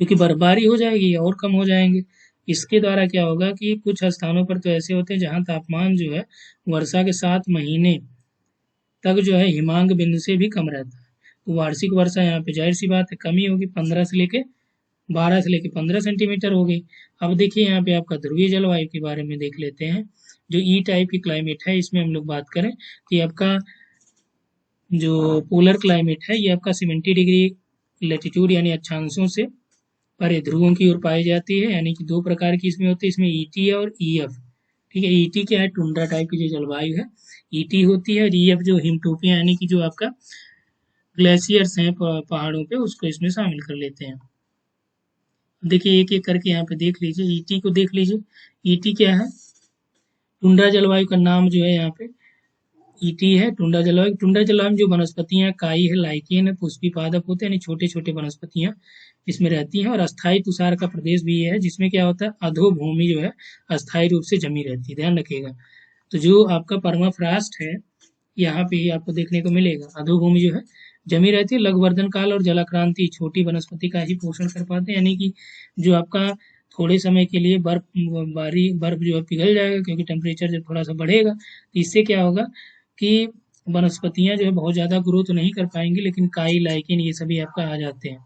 Speaker 1: क्योंकि बर्फबारी हो जाएगी और कम हो जाएंगे। इसके द्वारा क्या होगा कि कुछ स्थानों पर तो ऐसे होते हैं जहाँ तापमान जो है वर्षा के 7 महीने तक जो है हिमांक बिंदु से भी कम रहता है। तो वार्षिक वर्षा यहाँ पे जाहिर सी बात है कमी होगी, 12 से लेके 15 सेंटीमीटर हो गई। अब देखिए यहाँ पे आपका ध्रुवीय जलवायु के बारे में देख लेते हैं। जो ई टाइप की क्लाइमेट है इसमें हम लोग बात करें कि आपका जो पोलर क्लाइमेट है ये आपका 70 डिग्री लेटीट्यूड यानी अक्षांशों से परे ध्रुवों की ओर पाई जाती है, यानी कि 2 प्रकार की इसमें होती है, इसमें ईटी और ईएफ। ठीक है, ईटी क्या है, टुंड्रा टाइप की जो जलवायु है ईटी होती है, और ईएफ जो हिमटोपिया यानी कि जो आपका ग्लेशियर्स हैं पहाड़ों पे, उसको इसमें शामिल कर लेते हैं। देखिए एक एक करके यहाँ पे देख लीजिए, ईटी को देख लीजिए। ईटी क्या है, टुंड्रा जलवायु का नाम जो है यहाँ पे ईटी है, टुंड्रा जलवायु। टुंड्रा जलवायु में जो वनस्पतियां काई है, लाइकेन है, पुष्पी पादप होते हैं, यानी छोटे छोटे वनस्पतियां इसमें रहती हैं। और अस्थायी तुषार का प्रदेश भी ये है जिसमें क्या होता है अधोभूमि जो है अस्थायी रूप से जमी रहती है, ध्यान रखिएगा। तो जो आपका परमाफ्रास्ट है यहाँ पे आपको देखने को मिलेगा, अधोभूमि जो है जमी रहती है। लघुवर्धन काल और जलाक्रांति छोटी वनस्पति का ही पोषण कर पाते हैं, यानी कि जो आपका थोड़े समय के लिए बर्फ जो है पिघल जाएगा क्योंकि टेम्परेचर जब थोड़ा सा बढ़ेगा तो इससे क्या होगा कि वनस्पतियां जो है बहुत ज़्यादा ग्रोथ नहीं कर पाएंगी, लेकिन काई लाइकेन ये सभी आपका आ जाते हैं।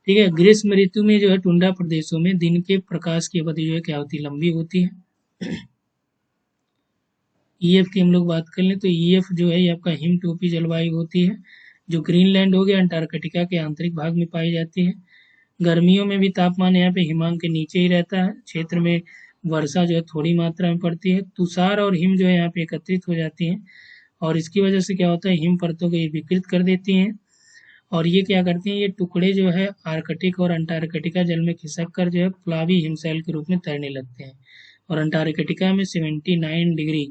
Speaker 1: ठीक है, ग्रीष्म ऋतु में जो है टुंड्रा प्रदेशों में दिन के प्रकाश की अवधि जो है क्या होती है, लंबी होती है। ईएफ की हम लोग बात कर लें तो ईएफ जो है ये आपका हिम टोपी जलवायु होती है, जो ग्रीनलैंड हो गया अंटार्कटिका के आंतरिक भाग में पाई जाती है। गर्मियों में भी तापमान यहाँ पे हिमांक के नीचे ही रहता है, क्षेत्र में वर्षा जो है थोड़ी मात्रा में पड़ती है। तुषार और हिम जो है यहाँ पे एकत्रित हो जाती हैं और इसकी वजह से क्या होता है हिम परतों को ये विकृत कर देती हैं और ये क्या करती हैं, ये टुकड़े जो है आर्कटिक और अंटार्कटिका जल में खिसक कर जो है प्लावी हिमशैल के रूप में तैरने लगते हैं। और अंटार्कटिका में 79 डिग्री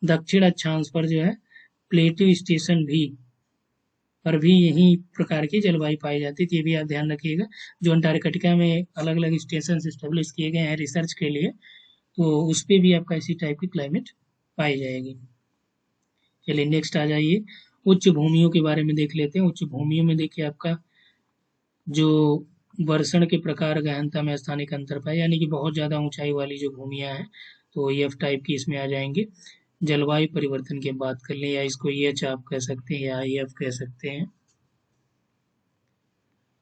Speaker 1: दक्षिण अक्षांश पर जो है प्लेटो स्टेशन भी यही प्रकार की जलवायु पाई जाती थी, ये भी आप ध्यान रखिएगा। जो अंटार्कटिका में अलग अलग स्टेशन स्टेब्लिश किए गए हैं रिसर्च के लिए, तो उस पर भी आपका इसी टाइप की क्लाइमेट पाई जाएगी। चलिए नेक्स्ट आ जाइए, उच्च भूमियों के बारे में देख लेते हैं। उच्च भूमियों में देखिए आपका जो वर्षण के प्रकार गहनता में स्थानिक अंतर पाए, यानी कि बहुत ज़्यादा ऊंचाई वाली जो भूमियाँ हैं तो एफ टाइप की इसमें आ जाएंगे। जलवायु परिवर्तन की बात कर लें, या इसको एच आप कह सकते हैं या आई एफ कह सकते हैं।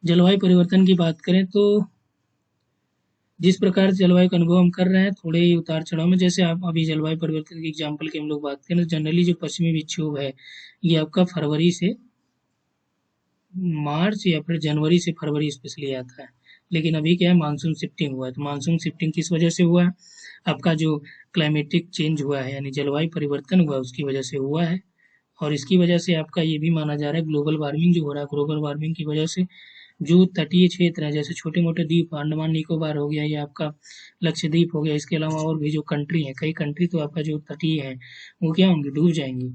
Speaker 1: जलवायु परिवर्तन की बात करें तो जिस प्रकार जलवायु का अनुभव हम कर रहे हैं थोड़े ही उतार चढ़ाव में, जैसे आप अभी जलवायु परिवर्तन के एग्जाम्पल की हम लोग बात करें तो जनरली जो पश्चिमी विक्षोभ है ये आपका फरवरी से मार्च या फिर जनवरी से फरवरी स्पेशली आता है। लेकिन अभी क्या है मानसून शिफ्टिंग हुआ है, तो मानसून शिफ्टिंग किस वजह से हुआ है, आपका जो क्लाइमेटिक चेंज हुआ है यानी जलवायु परिवर्तन हुआ है उसकी वजह से हुआ है। और इसकी वजह से आपका ये भी माना जा रहा है ग्लोबल वार्मिंग जो हो रहा है, ग्लोबल वार्मिंग की वजह से जो तटीय क्षेत्र है जैसे छोटे मोटे द्वीप अंडमान निकोबार हो गया या आपका लक्षद्वीप हो गया, इसके अलावा और भी जो कंट्री है कई कंट्री तो आपका जो तटीय है वो क्या होंगे, डूब जाएंगी।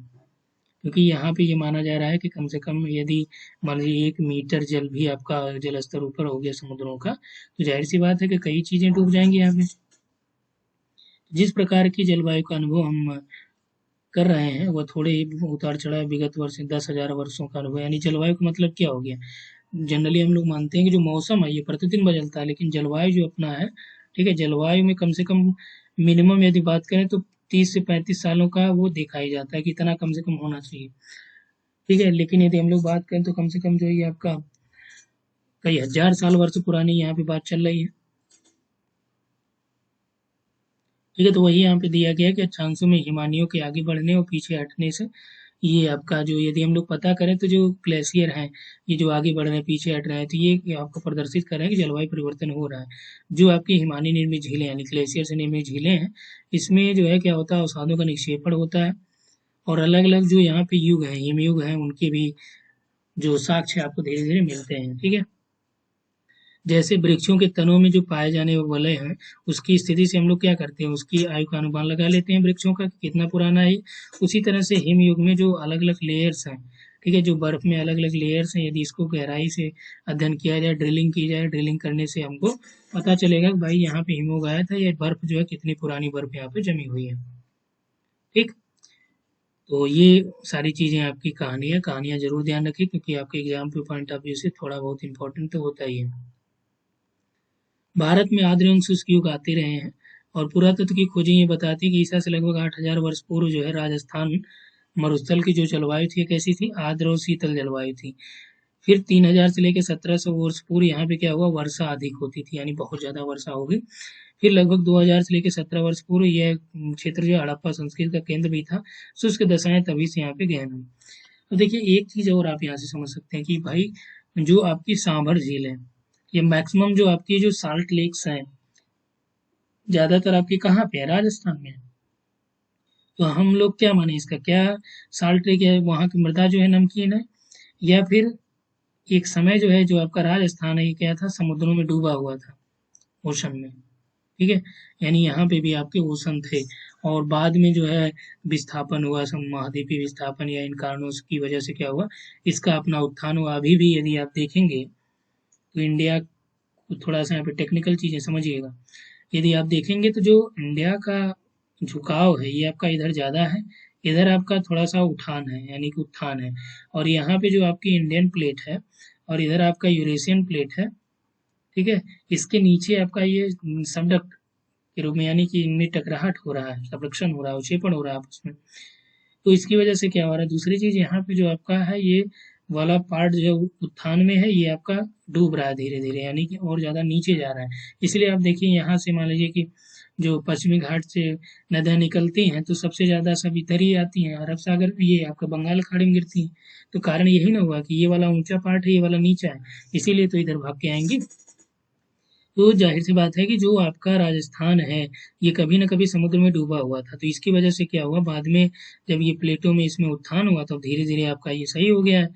Speaker 1: क्योंकि यहाँ पे ये माना जा रहा है कि कम से कम यदि मान लीजिए 1 मीटर जल भी आपका जल स्तर ऊपर हो गया समुद्रों का तो जाहिर सी बात है कि कई चीजें डूब जाएंगी यहाँ पे। जिस प्रकार की जलवायु का अनुभव हम कर रहे हैं वह थोड़े ही उतार चढ़ाव विगत वर्ष 10,000 वर्षों का अनुभव, यानी जलवायु का मतलब क्या हो गया। जनरली हम लोग मानते हैं कि जो मौसम है ये प्रतिदिन बदलता है, लेकिन जलवायु जो अपना है, ठीक है, जलवायु में कम से कम मिनिमम यदि बात करें तो 30 से 35 सालों का वो देखा ही जाता है कि इतना कम से कम होना चाहिए। ठीक है, लेकिन यदि हम लोग बात करें तो कम से कम जो ये आपका कई हजार साल वर्ष पुरानी यहाँ पे बात चल रही है। ठीक है, तो वही यहाँ पे दिया गया है कि अक्षांशों में हिमानियों के आगे बढ़ने और पीछे हटने से ये आपका जो यदि हम लोग पता करें तो जो ग्लेशियर हैं ये जो आगे बढ़ रहे हैं पीछे हट रहे हैं तो ये आपको प्रदर्शित कर रहे हैं कि जलवायु परिवर्तन हो रहा है। जो आपकी हिमानी निर्मित झीलें यानी ग्लेशियर से निर्मित झीलें हैं इसमें जो है क्या होता है अवसादों का निक्षेपण होता है और अलग अलग जो यहाँ पे युग हैं हिमयुग हैं उनके भी जो साक्ष्य आपको धीरे धीरे मिलते हैं। ठीक है, जैसे वृक्षों के तनों में जो पाए जाने वाले वलय हैं, उसकी स्थिति से हम लोग क्या करते हैं, उसकी आयु का अनुमान लगा लेते हैं वृक्षों का कि कितना पुराना है। उसी तरह से हिमयुग में जो अलग अलग लेयर्स हैं, ठीक है, जो बर्फ में अलग अलग लेयर्स हैं, यदि इसको गहराई से अध्ययन किया जाए, ड्रिलिंग की जाए, ड्रिलिंग करने से हमको पता चलेगा कि भाई यहाँ पे हिमयुग आया था, ये बर्फ जो है कितनी पुरानी बर्फ यहाँ पे जमी हुई है। ठीक, तो ये सारी चीजें आपकी कहानी है, कहानियां जरूर ध्यान रखिए क्योंकि आपके एग्जाम के पॉइंट ऑफ व्यू से थोड़ा बहुत इंपॉर्टेंट तो होता ही है। भारत में आर्द्र एवं शुष्क युग आते रहे हैं और पुरातत्व की खोजें ये बताती है कि ईसा से लगभग 8000 वर्ष पूर्व जो है राजस्थान मरुस्थल की जो जलवायु थी कैसी थी, आर्द्र और शीतल जलवायु थी। फिर 3000 से लेकर 1700 वर्ष पूर्व यहाँ पे क्या हुआ, वर्षा अधिक होती थी, यानी बहुत ज्यादा वर्षा हो गई। फिर लगभग 2000 से लेकर 17 वर्ष पूर्व यह क्षेत्र जो हड़प्पा संस्कृति का केंद्र भी था, शुष्क दशाएं तभी से यहाँ पे गहन हुई। अब देखिए एक चीज और आप यहाँ से समझ सकते हैं कि भाई जो आपकी सांभर झील है, ये मैक्सिमम जो आपकी जो साल्ट लेक्स हैं ज्यादातर आपकी कहाँ पे है, राजस्थान में है। तो हम लोग क्या माने इसका, क्या साल्ट लेक है वहाँ की मृदा जो है नमकीन है, या फिर एक समय जो है जो आपका राजस्थान है ये क्या था, समुद्रों में डूबा हुआ था, ओशन में। ठीक है, यानी यहाँ पे भी आपके ओशन थे और बाद में जो है विस्थापन हुआ, महाद्वीपीय विस्थापन या इन कारणों की वजह से क्या हुआ, इसका अपना उत्थान हुआ। अभी भी यदि आप देखेंगे तो इंडिया को, थोड़ा सा यहाँ पे टेक्निकल चीजें समझिएगा, यदि आप देखेंगे तो जो इंडिया का झुकाव है ये आपका इधर ज्यादा है, इधर आपका थोड़ा सा उठान है यानी कि उत्थान है। और यहाँ पे जो आपकी इंडियन प्लेट है और इधर आपका यूरेशियन प्लेट है, ठीक है, इसके नीचे आपका ये सबडक्ट के रूप में, यानी कि इनमें टकराहट हो रहा है, सबडक्शन हो रहा है, उत्क्षेपण हो रहा है आपस में। तो इसकी वजह से क्या हो रहा है, दूसरी चीज यहाँ पे जो आपका है ये वाला पार्ट जो उत्थान में है ये आपका डूब रहा है धीरे धीरे, यानी कि और ज्यादा नीचे जा रहा है। इसलिए आप देखिए यहाँ से मान लीजिए कि जो पश्चिमी घाट से नदियां निकलती हैं तो सबसे ज्यादा सब इधर ही आती हैं, अरब सागर ये आपका बंगाल खाड़ी में गिरती हैं। तो कारण यही ना हुआ कि ये वाला ऊंचा पार्ट है, ये वाला नीचा है, इसीलिए तो इधर भाग के आएंगे। तो जाहिर सी बात है कि जो आपका राजस्थान है ये कभी ना कभी समुद्र में डूबा हुआ था, तो इसकी वजह से क्या हुआ, बाद में जब ये प्लेटों में इसमें उत्थान हुआ तो धीरे धीरे आपका ये सही हो गया है,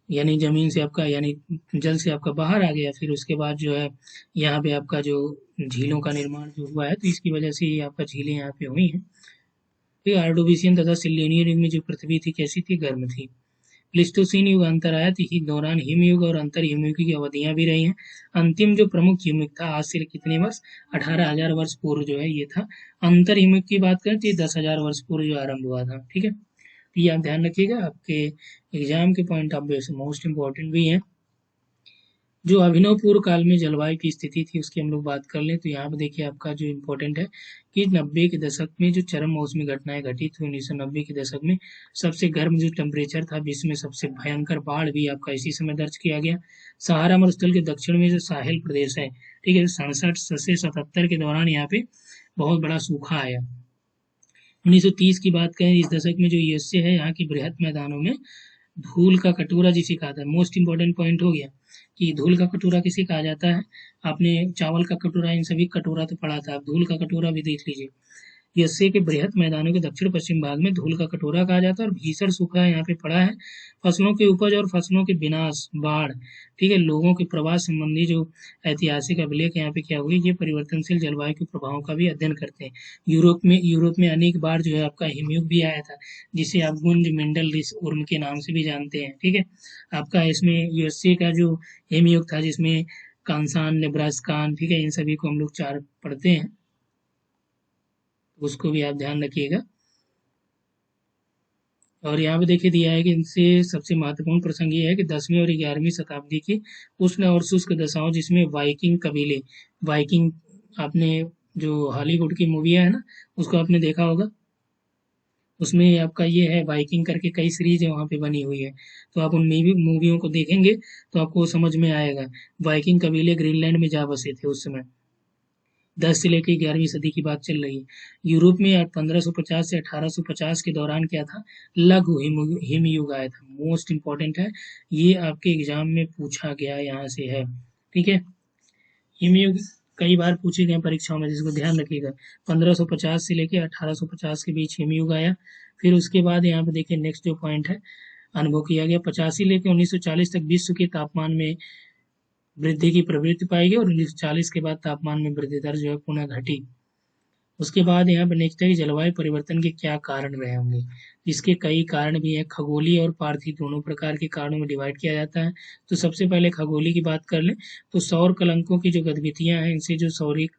Speaker 1: यानी जमीन से आपका, यानी जल से आपका बाहर आ गया। फिर उसके बाद जो है यहाँ पे आपका जो झीलों का निर्माण जो हुआ है तो इसकी वजह से ये आपका झीलें यहाँ पे हुई हैं। फिर आर्डोविशियन तथा सिल्लियनियन युग में जो पृथ्वी थी कैसी थी, गर्म थी। प्लिस्टोसीन युग अंतर आया तो इसी दौरान हिमयुग और अंतर हिमयुग की अवधियां भी रही हैं। अंतिम जो प्रमुख हिमयुग था आज से कितने वर्ष, 18,000 वर्ष पूर्व जो है ये था। अंतर हिमयुग की बात करें तो ये 10,000 वर्ष पूर्व जो आरंभ हुआ था। ठीक है, तो ये आप ध्यान रखिएगा, आपके एग्जाम के पॉइंट ऑफ व्यू से मोस्ट इंपॉर्टेंट भी है। जो अभिनव पूर्व काल में जलवायु की स्थिति थी उसकी हम लोग बात कर लें तो यहाँ पे देखिए आपका जो इम्पोर्टेंट है कि 90 के दशक में जो चरम मौसमी घटनाएं घटी थी 1990 के दशक में, सबसे गर्म जो टेम्परेचर था विश्व में, सबसे भयंकर बाढ़ भी आपका इसी समय दर्ज किया गया। सहारा मरुस्थल के दक्षिण में जो साहिल प्रदेश है, ठीक है, 67 से 77 के दौरान यहाँ पे बहुत बड़ा सूखा आया। 1930 की बात करें, इस दशक में जो यूएसए है यहाँ की बृहद मैदानों में धूल का कटोरा जिसे कहा था, मोस्ट इंपॉर्टेंट पॉइंट हो गया कि धूल का कटोरा किसे कहा जाता है। आपने चावल का कटोरा, इन सभी कटोरा तो पढ़ा था, आप धूल का कटोरा भी देख लीजिए। यूएसए के बृहद मैदानों के दक्षिण पश्चिम भाग में धूल का कटोरा कहा जाता है और भीषण सूखा यहाँ पे पड़ा है। फसलों की उपज और फसलों के विनाश, बाढ़, ठीक है, लोगों के प्रवास संबंधी जो ऐतिहासिक अभिलेख यहाँ पे क्या हुई, ये परिवर्तनशील जलवायु के प्रभावों का भी अध्ययन करते हैं। यूरोप में अनेक बार जो है आपका हिमयुग भी आया था जिसे आप गुंज मिंडल उर्म के नाम से भी जानते हैं। ठीक है, आपका इसमें यूएसए का जो हिमयुग था जिसमें कांसान, नेब्रास्कान, ठीक है, इन सभी को हम लोग चार पढ़ते हैं, उसको भी आप ध्यान रखिएगा। और यहाँ पे देखिए दिया है कि इनसे सबसे महत्वपूर्ण प्रसंग ये है कि 10वीं और 11वीं शताब्दी की उष्ण और शुष्क दशाओं जिसमें वाइकिंग कबीले, वाइकिंग, आपने जो हॉलीवुड की मूवी है ना उसको आपने देखा होगा, उसमें आपका ये है वाइकिंग करके कई सीरीज है वहाँ पे बनी हुई है, तो आप उन मूवियों को देखेंगे तो आपको समझ में आएगा। वाइकिंग कबीले ग्रीनलैंड में जा बसे थे उस समय, 10 से लेकर 11वीं सदी की बात चल रही है। यूरोप में 1550 से 1850 के दौरान क्या था, लघु हिमयुग आया था। मोस्ट इंपॉर्टेंट है, ये आपके एग्जाम में पूछा गया यहाँ से है। ठीक है, हिमयुग कई बार पूछे गए परीक्षाओं में, जिसको ध्यान रखिएगा। 1550 से लेकर 1850 के बीच हिमयुग आया। फिर उसके बाद यहाँ पे देखिए नेक्स्ट जो पॉइंट है, अनुभव किया गया 85 लेकर 1940 तक विश्व के तापमान में वृद्धि की प्रवृत्ति पाएगी और 1940 के बाद तापमान में वृद्धि दर जो है पुनः घटी। उसके बाद यहाँ पर नेक्स्ट है कि जलवायु परिवर्तन के क्या कारण रहे होंगे। इसके कई कारण भी हैं, खगोलीय और पार्थिव दोनों प्रकार के कारणों में डिवाइड किया जाता है। तो सबसे पहले खगोलीय की बात कर लें तो सौर कलंकों की जो गतिविधियां हैं, इनसे जो सौरिक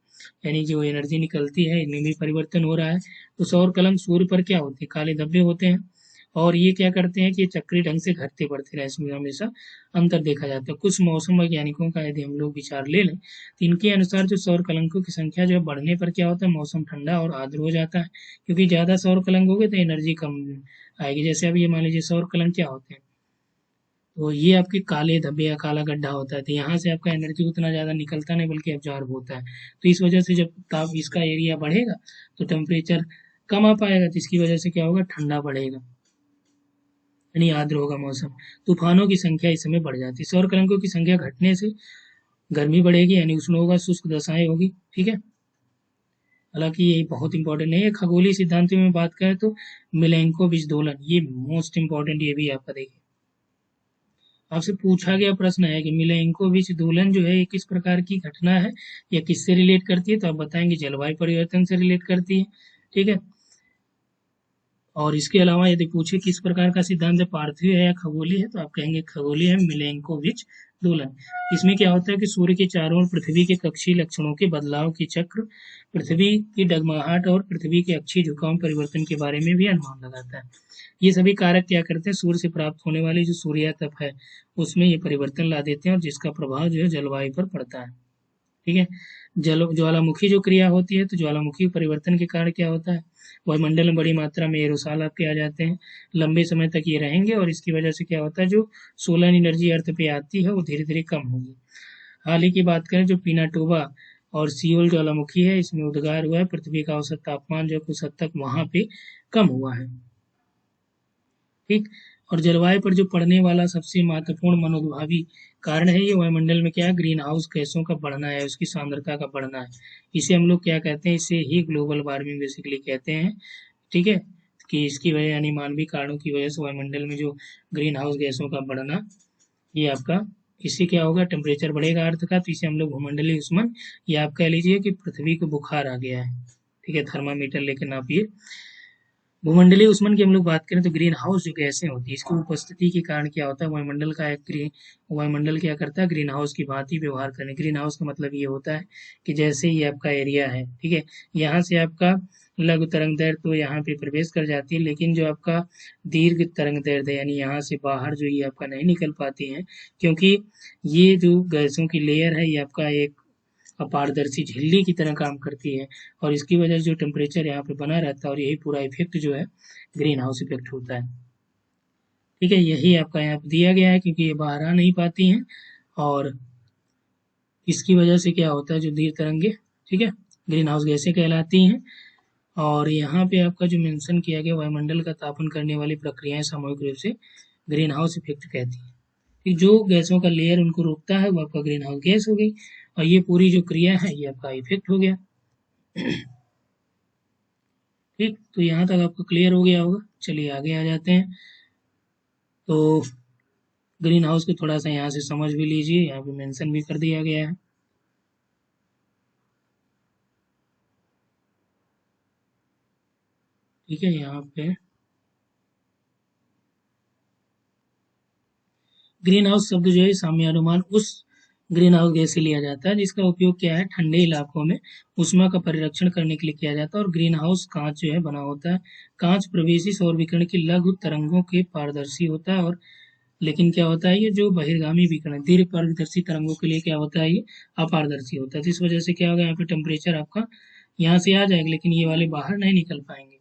Speaker 1: यानी जो एनर्जी निकलती है, इनमें भी परिवर्तन हो रहा है। तो सौर कलंक सूर्य पर क्या होते हैं, काले धब्बे होते हैं और ये क्या करते हैं कि ये चक्रीय ढंग से घटते बढ़ते रहे, इसमें हमेशा अंतर देखा जाता है। कुछ मौसम वैज्ञानिकों का यदि हम लोग विचार ले लें तो इनके अनुसार जो सौर कलंकों की संख्या जो है बढ़ने पर क्या होता है, मौसम ठंडा और आर्द्र हो जाता है, क्योंकि ज़्यादा सौर कलंक होंगे तो एनर्जी कम आएगी। जैसे अब ये मान लीजिए सौर कलंक क्या होते हैं, तो ये आपके काले धब्बे या काला गड्ढा होता है, तो यहाँ से आपका एनर्जी उतना ज़्यादा निकलता नहीं बल्कि एब्जॉर्ब होता है। तो इस वजह से जब ताप इसका एरिया बढ़ेगा तो टेम्परेचर कम आ पाएगा, तो इसकी वजह से क्या होगा, ठंडा बढ़ेगा यानी आर्द्र होगा मौसम। तूफानों की संख्या इस समय बढ़ जाती है। सौर कलंकों की संख्या घटने से गर्मी बढ़ेगी यानी उष्ण होगा, शुष्क दशाएं होगी। ठीक है, हालांकि ये बहुत इंपॉर्टेंट नहीं है। खगोलीय सिद्धांतों में बात करें तो मिलेंकोविच दोलन, ये मोस्ट इंपॉर्टेंट, ये भी आपका देखिए आपसे पूछा गया प्रश्न है कि मिलेंकोविच दोलन जो है ये किस प्रकार की घटना है या किससे रिलेट करती है, तो आप बताएंगे जलवायु परिवर्तन से रिलेट करती है। ठीक है, और इसके अलावा यदि पूछे किस प्रकार का सिद्धांत है, पार्थिव है या खगोलीय है, तो आप कहेंगे खगोलीय है, मिलेंकोविच दोलन। इसमें क्या होता है कि सूर्य के चारों ओर पृथ्वी के कक्षीय लक्षणों के बदलाव की चक्र, पृथ्वी की डगमगाहट और पृथ्वी के अक्षीय झुकाव परिवर्तन के बारे में भी अनुमान लगाता है। ये सभी कारक क्या करते हैं, सूर्य से प्राप्त होने वाली जो सूर्यातप है उसमें ये परिवर्तन ला देते हैं और जिसका प्रभाव जो है जलवायु पर पड़ता है। ठीक है, जल ज्वालामुखी जो क्रिया होती है, तो ज्वालामुखी परिवर्तन के कारण क्या होता है, वायुमंडल में बड़ी मात्रा में एरोसॉल आपके आ जाते हैं, लंबे समय तक ये रहेंगे और इसकी वजह से क्या होता है, जो सोलर एनर्जी अर्थ पे आती है वो धीरे धीरे कम होगी। हाल ही की बात करें जो पिनाटोबा और सियोल ज्वालामुखी है, इसमें उद्गार हुआ है, पृथ्वी का औसत तापमान जो कुछ हद तक वहां पे कम हुआ है। ठीक, और जलवायु पर जो पड़ने वाला सबसे महत्वपूर्ण मनोदुभावी कारण है, ये वायुमंडल में क्या है, ग्रीन हाउस गैसों का बढ़ना है, उसकी सांद्रता का बढ़ना है। इसे हम लोग क्या कहते हैं, इसे ही ग्लोबल वार्मिंग बेसिकली कहते हैं। ठीक है, कि इसकी वजह यानी मानवीय कारणों की वजह से वायुमंडल में जो ग्रीन हाउस गैसों का बढ़ना, ये आपका इससे क्या होगा, टेम्परेचर बढ़ेगा अर्थ का, तो इसे हम लोग भूमंडलीय उष्मन, या आप कह लीजिए कि पृथ्वी को बुखार आ गया है। ठीक है, थर्मामीटर लेके नापिए। भूमंडलीय उष्मन की हम लोग बात करें तो ग्रीन हाउस जो गैसें होती है, इसकी उपस्थिति के कारण क्या होता है, वायुमंडल का एक वायुमंडल क्या करता है, ग्रीन हाउस की भांति व्यवहार करने। ग्रीन हाउस का मतलब ये होता है कि जैसे ही आपका एरिया है, ठीक है, यहाँ से आपका लघु तरंग दैर्ध्य तो यहाँ पे प्रवेश कर जाती है, लेकिन जो आपका दीर्घ तरंग दैर्ध्य यानी यहाँ से बाहर जो ये आपका नहीं निकल पाती है, क्योंकि ये जो गैसों की लेयर है ये आपका एक अपारदर्शी झिल्ली की तरह काम करती है और इसकी वजह से जो टेम्परेचर यहाँ पे बना रहता है और यही पूरा इफेक्ट जो है ग्रीन हाउस इफेक्ट होता है। ठीक है, यही आपका यहाँ पे दिया गया है, क्योंकि ये बाहर आ नहीं पाती हैं और इसकी वजह से क्या होता है, जो दीर्घ तरंगे, ठीक है, ग्रीन हाउस गैसें कहलाती हैं। और यहाँ पे आपका जो मेंशन किया गया, वायुमंडल का तापन करने वाली प्रक्रियाएं सामूहिक रूप से ग्रीन हाउस इफेक्ट कहती हैं। कि जो गैसों का लेयर उनको रोकता है वो आपका ग्रीन हाउस गैस हो गई और ये पूरी जो क्रिया है ये आपका इफेक्ट हो गया। ठीक, तो यहाँ तक आपको क्लियर हो गया होगा। चलिए आगे आ जाते हैं। तो ग्रीन हाउस को थोड़ा सा यहाँ से समझ भी लीजिए, यहाँ पे मेंशन भी कर दिया गया है। ठीक है, यहाँ पे ग्रीन हाउस शब्द जो है साम्यानुमान उस ग्रीन हाउस गैस से लिया जाता है जिसका उपयोग क्या है, ठंडे इलाकों में ऊष्मा का परिरक्षण करने के लिए किया जाता है। और ग्रीन हाउस कांच जो है बना होता है। कांच प्रवेशी सौर विकिरण की लघु तरंगों के पारदर्शी होता है और लेकिन क्या होता है, ये जो बहिर्गामी विकिरण दीर्घ पारदर्शी तरंगों के लिए क्या होता है, ये अपारदर्शी होता है। तो इस वजह से क्या होगा, यहाँ पे टेम्परेचर आपका यहाँ से आ जाएगा लेकिन ये वाले बाहर नहीं निकल पाएंगे,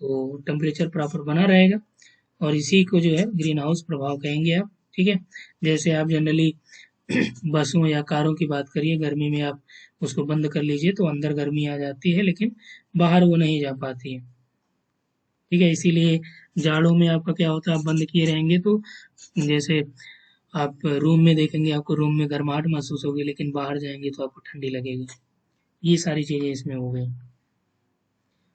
Speaker 1: तो टेम्परेचर प्रॉपर बना रहेगा और इसी को जो है ग्रीन हाउस प्रभाव कहेंगे आप। ठीक है, जैसे आप जनरली बसों या कारों की बात करिए, गर्मी में आप उसको बंद कर लीजिए तो अंदर गर्मी आ जाती है लेकिन बाहर वो नहीं जा पाती है। ठीक है, इसीलिए जाड़ों में आपका क्या होता है, आप बंद किए रहेंगे तो जैसे आप रूम में देखेंगे आपको रूम में गर्माहट महसूस होगी लेकिन बाहर जाएंगे तो आपको ठंडी लगेगी। ये सारी चीजें इसमें हो गई।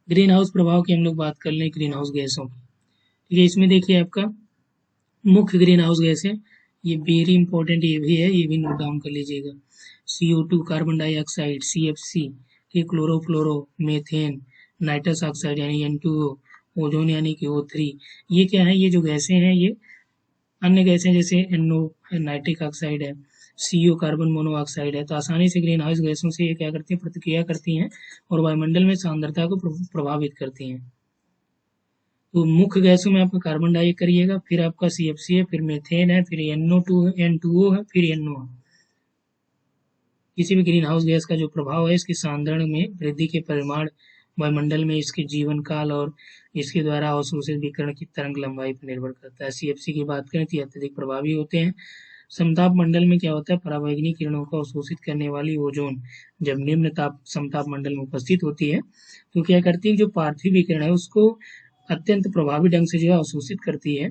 Speaker 1: ग्रीन हाउस प्रभाव की हम लोग बात कर लें, ग्रीन हाउस गैसों की। ठीक है, इसमें देखिए आपका मुख्य ग्रीन हाउस गैसें ये वेरी इंपॉर्टेंट ये भी है, ये भी नोट डाउन कर लीजिएगा। CO2 कार्बन डाइऑक्साइड, CFC, ये क्लोरोफ्लोरो, मीथेन, नाइट्रस ऑक्साइड यानी N2O, ओजोन यानी कि O3, ये क्या है, ये जो गैसें हैं ये अन्य गैसें जैसे NO नाइट्रिक ऑक्साइड है, CO कार्बन मोनोऑक्साइड है, तो आसानी से ग्रीन हाउस गैसों से ये क्या करती हैं, प्रतिक्रिया करती हैं और वायुमंडल में सांद्रता को प्रभावित करती हैं। तो मुख्य गैसों में आपका कार्बन डाई करिएगा, फिर आपका CFC है, फिर मीथेन है, फिर N2O है, फिर NO है। किसी भी ग्रीन हाउस गैस का जो प्रभाव है इसके सांद्रण में वृद्धि के परिमाण, वायुमंडल में इसके जीवन काल और इसके द्वारा अवशोषित विकिरण की तरंग लंबाई पर निर्भर करता है। CFC की बात करें तो ये अत्यधिक प्रभावी होते हैं। समताप मंडल में क्या होता है, पराबैंगनी किरणों को अवशोषित करने वाली ओजोन जब निम्न ताप समताप मंडल में उपस्थित होती है तो क्या करती है, जो पार्थिव विकिरण है उसको अत्यंत प्रभावी ढंग से जो है अवशोषित करती है।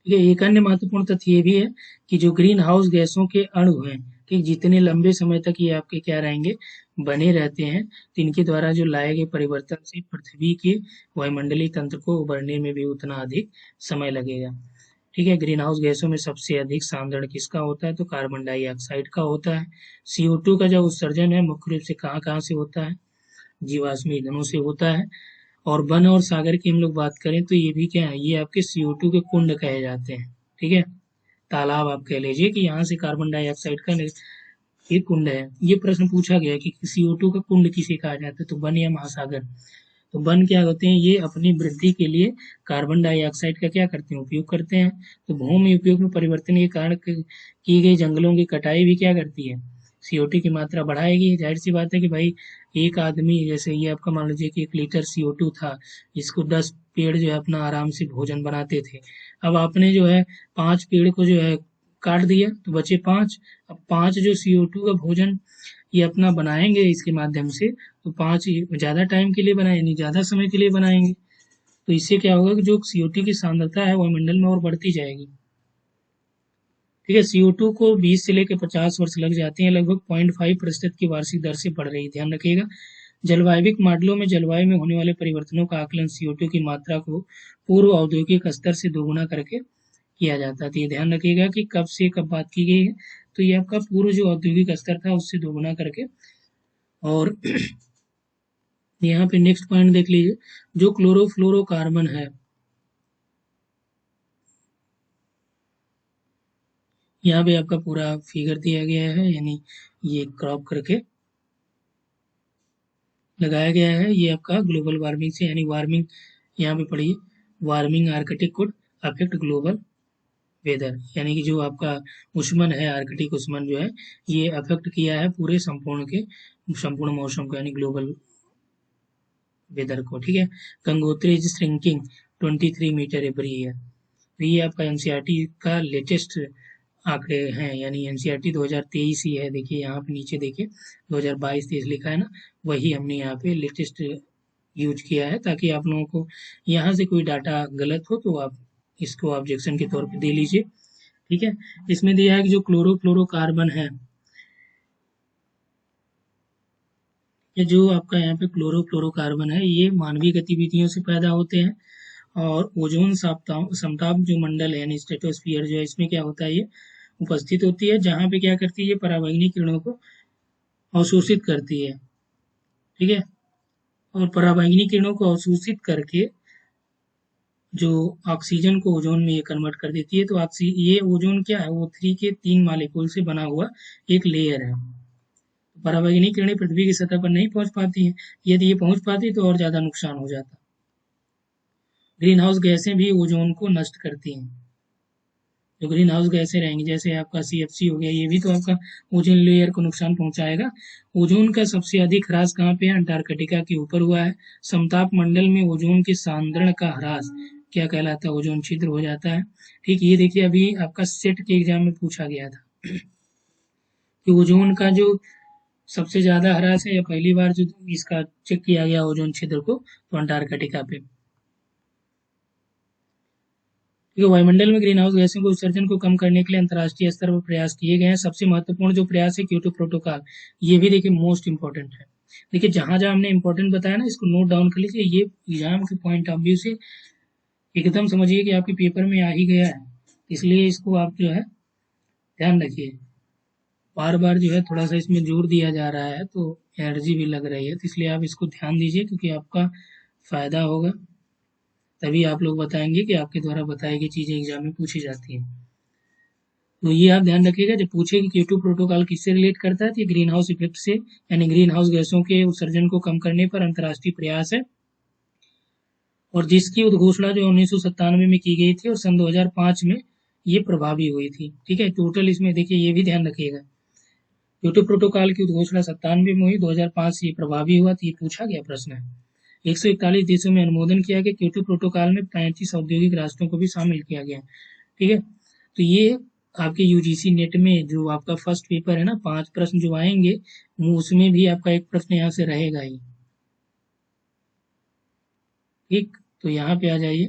Speaker 1: ठीक है, एक अन्य महत्वपूर्ण तथ्य ये भी है कि जो ग्रीन हाउस गैसों के अणु हैं, ठीक, जितने लंबे समय तक ये आपके क्या रहेंगे, बने रहते हैं, तो इनके द्वारा जो लाए गए परिवर्तन से पृथ्वी के वायुमंडलीय तंत्र को उभरने में भी उतना अधिक समय लगेगा। ठीक है, ग्रीन हाउस गैसों में सबसे अधिक सांद्रण किसका होता है, तो कार्बन डाइऑक्साइड का होता है। CO2 का जो उत्सर्जन है मुख्य रूप से कहाँ कहाँ से होता है, जीवाश्म ईंधनों से होता है। और वन और सागर की हम लोग बात करें तो ये भी क्या है, ये आपके CO2 के कुंड कहे जाते हैं। ठीक है, तालाब आप कह लीजिए कि यहाँ से कार्बन डाइऑक्साइड का ये कुंड है। ये प्रश्न पूछा गया कि CO2 का कुंड किसे कहा जाता है, तो वन या महासागर। तो वन क्या होते हैं, ये अपनी वृद्धि के लिए कार्बन डाइऑक्साइड का क्या करते हैं, उपयोग करते हैं। तो भूमि उपयोग में परिवर्तन के कारण की गई जंगलों की कटाई भी क्या करती है, CO2 की मात्रा बढ़ाएगी। जाहिर सी बात है कि भाई एक आदमी, जैसे ये आपका मान लीजिए कि 1 लीटर CO2 था, इसको 10 पेड़ जो है अपना आराम से भोजन बनाते थे। अब आपने जो है 5 पेड़ को जो है काट दिया तो बचे 5। अब 5 जो CO2 का भोजन ये अपना बनाएंगे इसके माध्यम से, तो 5 ज़्यादा टाइम के लिए बनाए यानी ज़्यादा समय के लिए बनाएंगे। तो इससे क्या होगा कि जो CO2 की सांद्रता है वायुमंडल में और बढ़ती जाएगी। ठीक है, CO2 को 20 से लेकर 50 वर्ष लग जाते हैं, लगभग 0.5% की वार्षिक दर से बढ़ रही है। ध्यान रखिएगा, जलवायविक मॉडलों में जलवायु में होने वाले परिवर्तनों का आकलन CO2 की मात्रा को पूर्व औद्योगिक स्तर से दोगुना करके किया जाता है। तो ये ध्यान रखिएगा कि कब से कब बात की गई है, तो ये आपका पूर्व जो औद्योगिक स्तर था उससे दोगुना करके। और यहाँ पे नेक्स्ट पॉइंट देख लीजिए, जो क्लोरोफ्लोरोकार्बन है, यहाँ पे आपका पूरा फिगर दिया गया है, यानी ये क्रॉप करके लगाया गया है। ये आपका ग्लोबल वार्मिंग से, यानी वार्मिंग, यहाँ पे पढ़िए, warming Arctic could affect global weather, यानी कि जो आपका उष्मन है, आर्कटिक उष्मन जो है, ये अफेक्ट किया है पूरे संपूर्ण मौसम को, यानी ग्लोबल वेदर को। ठीक है, Gangotri is shrinking 23 metre every year. तो ये आपका NCERT का लेटेस्ट आंकड़े हैं, यानी NCERT 2023 ही है। देखिए यहाँ पे नीचे देखिए 2022-23 लिखा है ना, वही हमने यहाँ पे लेटेस्ट यूज किया है, ताकि आप लोगों को यहाँ से कोई डाटा गलत हो तो आप इसको ऑब्जेक्शन के तौर पे दे लीजिए। ठीक है, इसमें दिया है कि जो क्लोरोफ्लोरोकार्बन है, ये जो आपका यहाँ पे क्लोरोफ्लोरोकार्बन है, ये मानवीय गतिविधियों से पैदा होते हैं। और ओजोन समताप जो मंडल है यानी स्ट्रेटोस्फियर जो है, इसमें क्या होता है, ये उपस्थित होती है, जहाँ पे क्या करती है, ये पराबैंगनी किरणों को अवशोषित करती है। ठीक है, और पराबैंगनी किरणों को अवशोषित करके जो ऑक्सीजन को ओजोन में ये कन्वर्ट कर देती है। तो ये ओजोन क्या है, O3 के 3 मालिक्यूल से बना हुआ एक लेयर है। पराबैंगनी किरणें पृथ्वी की सतह पर नहीं पहुंच पाती हैं, यदि ये पहुंच पाती तो और ज्यादा नुकसान हो जाता। ग्रीन हाउस गैसें भी ओजोन को नष्ट करती हैं। जो ग्रीन हाउस गैसें रहेंगी, जैसे आपका CFC हो गया, ये भी तो आपका ओजोन लेयर को नुकसान पहुंचाएगा। ओजोन का सबसे अधिक ह्रास कहाँ पे है, अंटार्कटिका के ऊपर हुआ है। समताप मंडल में ओजोन के सांद्रण का ह्रास क्या कहलाता है, ओजोन छिद्र हो जाता है। ठीक, ये देखिए अभी आपका सेट के एग्जाम में पूछा गया था कि ओजोन का जो सबसे ज्यादा ह्रास है, या पहली बार जो इसका चेक किया गया ओजोन छिद्र को, तो अंटार्कटिका पे। क्योंकि वायुमंडल में ग्रीन हाउस गैसों के उत्सर्जन को कम करने के लिए अंतर्राष्ट्रीय स्तर पर प्रयास किए गए हैं। सबसे महत्वपूर्ण जो प्रयास है क्योटो प्रोटोकॉल, ये भी देखिए मोस्ट इंपॉर्टेंट है। देखिए जहां जहां हमने इंपॉर्टेंट बताया ना, इसको नोट डाउन कर लीजिए, ये एग्जाम के पॉइंट ऑफ व्यू से एकदम समझिए कि आपके पेपर में आ ही गया है, इसलिए इसको आप जो है ध्यान रखिए। बार बार जो है थोड़ा सा इसमें जोर दिया जा रहा है तो एनर्जी भी लग रही है, तो इसलिए आप इसको ध्यान दीजिए क्योंकि आपका फायदा होगा। तभी आप लोग बताएंगे कि आपके द्वारा बताई गई चीज़ें एग्जाम में पूछी जाती हैं। तो ये आप ध्यान रखिएगा, जब पूछे कि Q2 प्रोटोकॉल किससे रिलेट करता है तो ये ग्रीन हाउस इफेक्ट से, यानी ग्रीन हाउस गैसों के उत्सर्जन को कम करने पर अंतर्राष्ट्रीय प्रयास है, और जिसकी उद्घोषणा जो 1997 में की गई थी और सन 2005 में ये प्रभावी हुई थी। ठीक है, टोटल इसमें देखिए ये भी ध्यान रखिएगा, Q2 प्रोटोकॉल की उद्घोषणा 97 में हुई, 2005 से ये प्रभावी हुआ, तो ये पूछा गया प्रश्न है। 141 देशों में अनुमोदन किया गया, Q2 प्रोटोकॉल में 35 औद्योगिक राष्ट्रों को भी शामिल किया गया। ठीक है, तो ये आपके यूजीसी नेट में जो आपका फर्स्ट पेपर है ना, 5 प्रश्न जो आएंगे उसमें भी आपका एक प्रश्न यहाँ से रहेगा ही। ठीक, तो यहाँ पे आ जाइए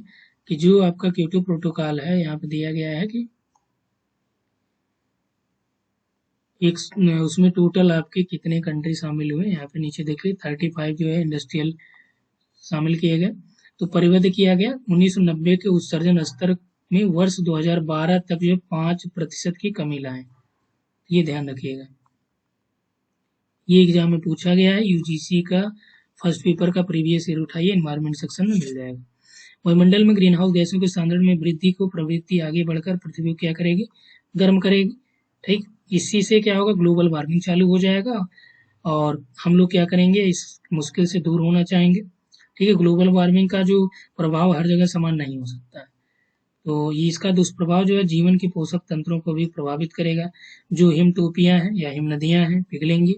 Speaker 1: कि जो आपका Q2 प्रोटोकॉल है, यहाँ पे दिया गया है कि एक उसमें टोटल आपके कितने कंट्री शामिल हुए, यहाँ पे नीचे देखिए 35 जो है इंडस्ट्रियल शामिल किए गए। तो परिवर्ध किया गया 1990 के उत्सर्जन स्तर में वर्ष 2012 तक जो 5% की कमी लाए, ये ध्यान रखिएगा। ये एग्जाम में पूछा गया है, यूजीसी का फर्स्ट पेपर का प्रीवियस ईयर उठाइए, एनवायरमेंट सेक्शन में मिल जाएगा। वायुमंडल में ग्रीन हाउस गैसों के सांद्रण में वृद्धि को प्रवृत्ति आगे बढ़कर पृथ्वी को क्या करेगी, गर्म करेगी। ठीक, इसी से क्या होगा, ग्लोबल वार्मिंग चालू हो जाएगा और हम लोग क्या करेंगे, इस मुश्किल से दूर होना चाहेंगे। ठीक है, ग्लोबल वार्मिंग का जो प्रभाव हर जगह समान नहीं हो सकता है, तो ये इसका दुष्प्रभाव जो है जीवन के पोषक तंत्रों को भी प्रभावित करेगा। जो हिमटोपियां हैं या हिम नदियां हैं पिघलेंगी,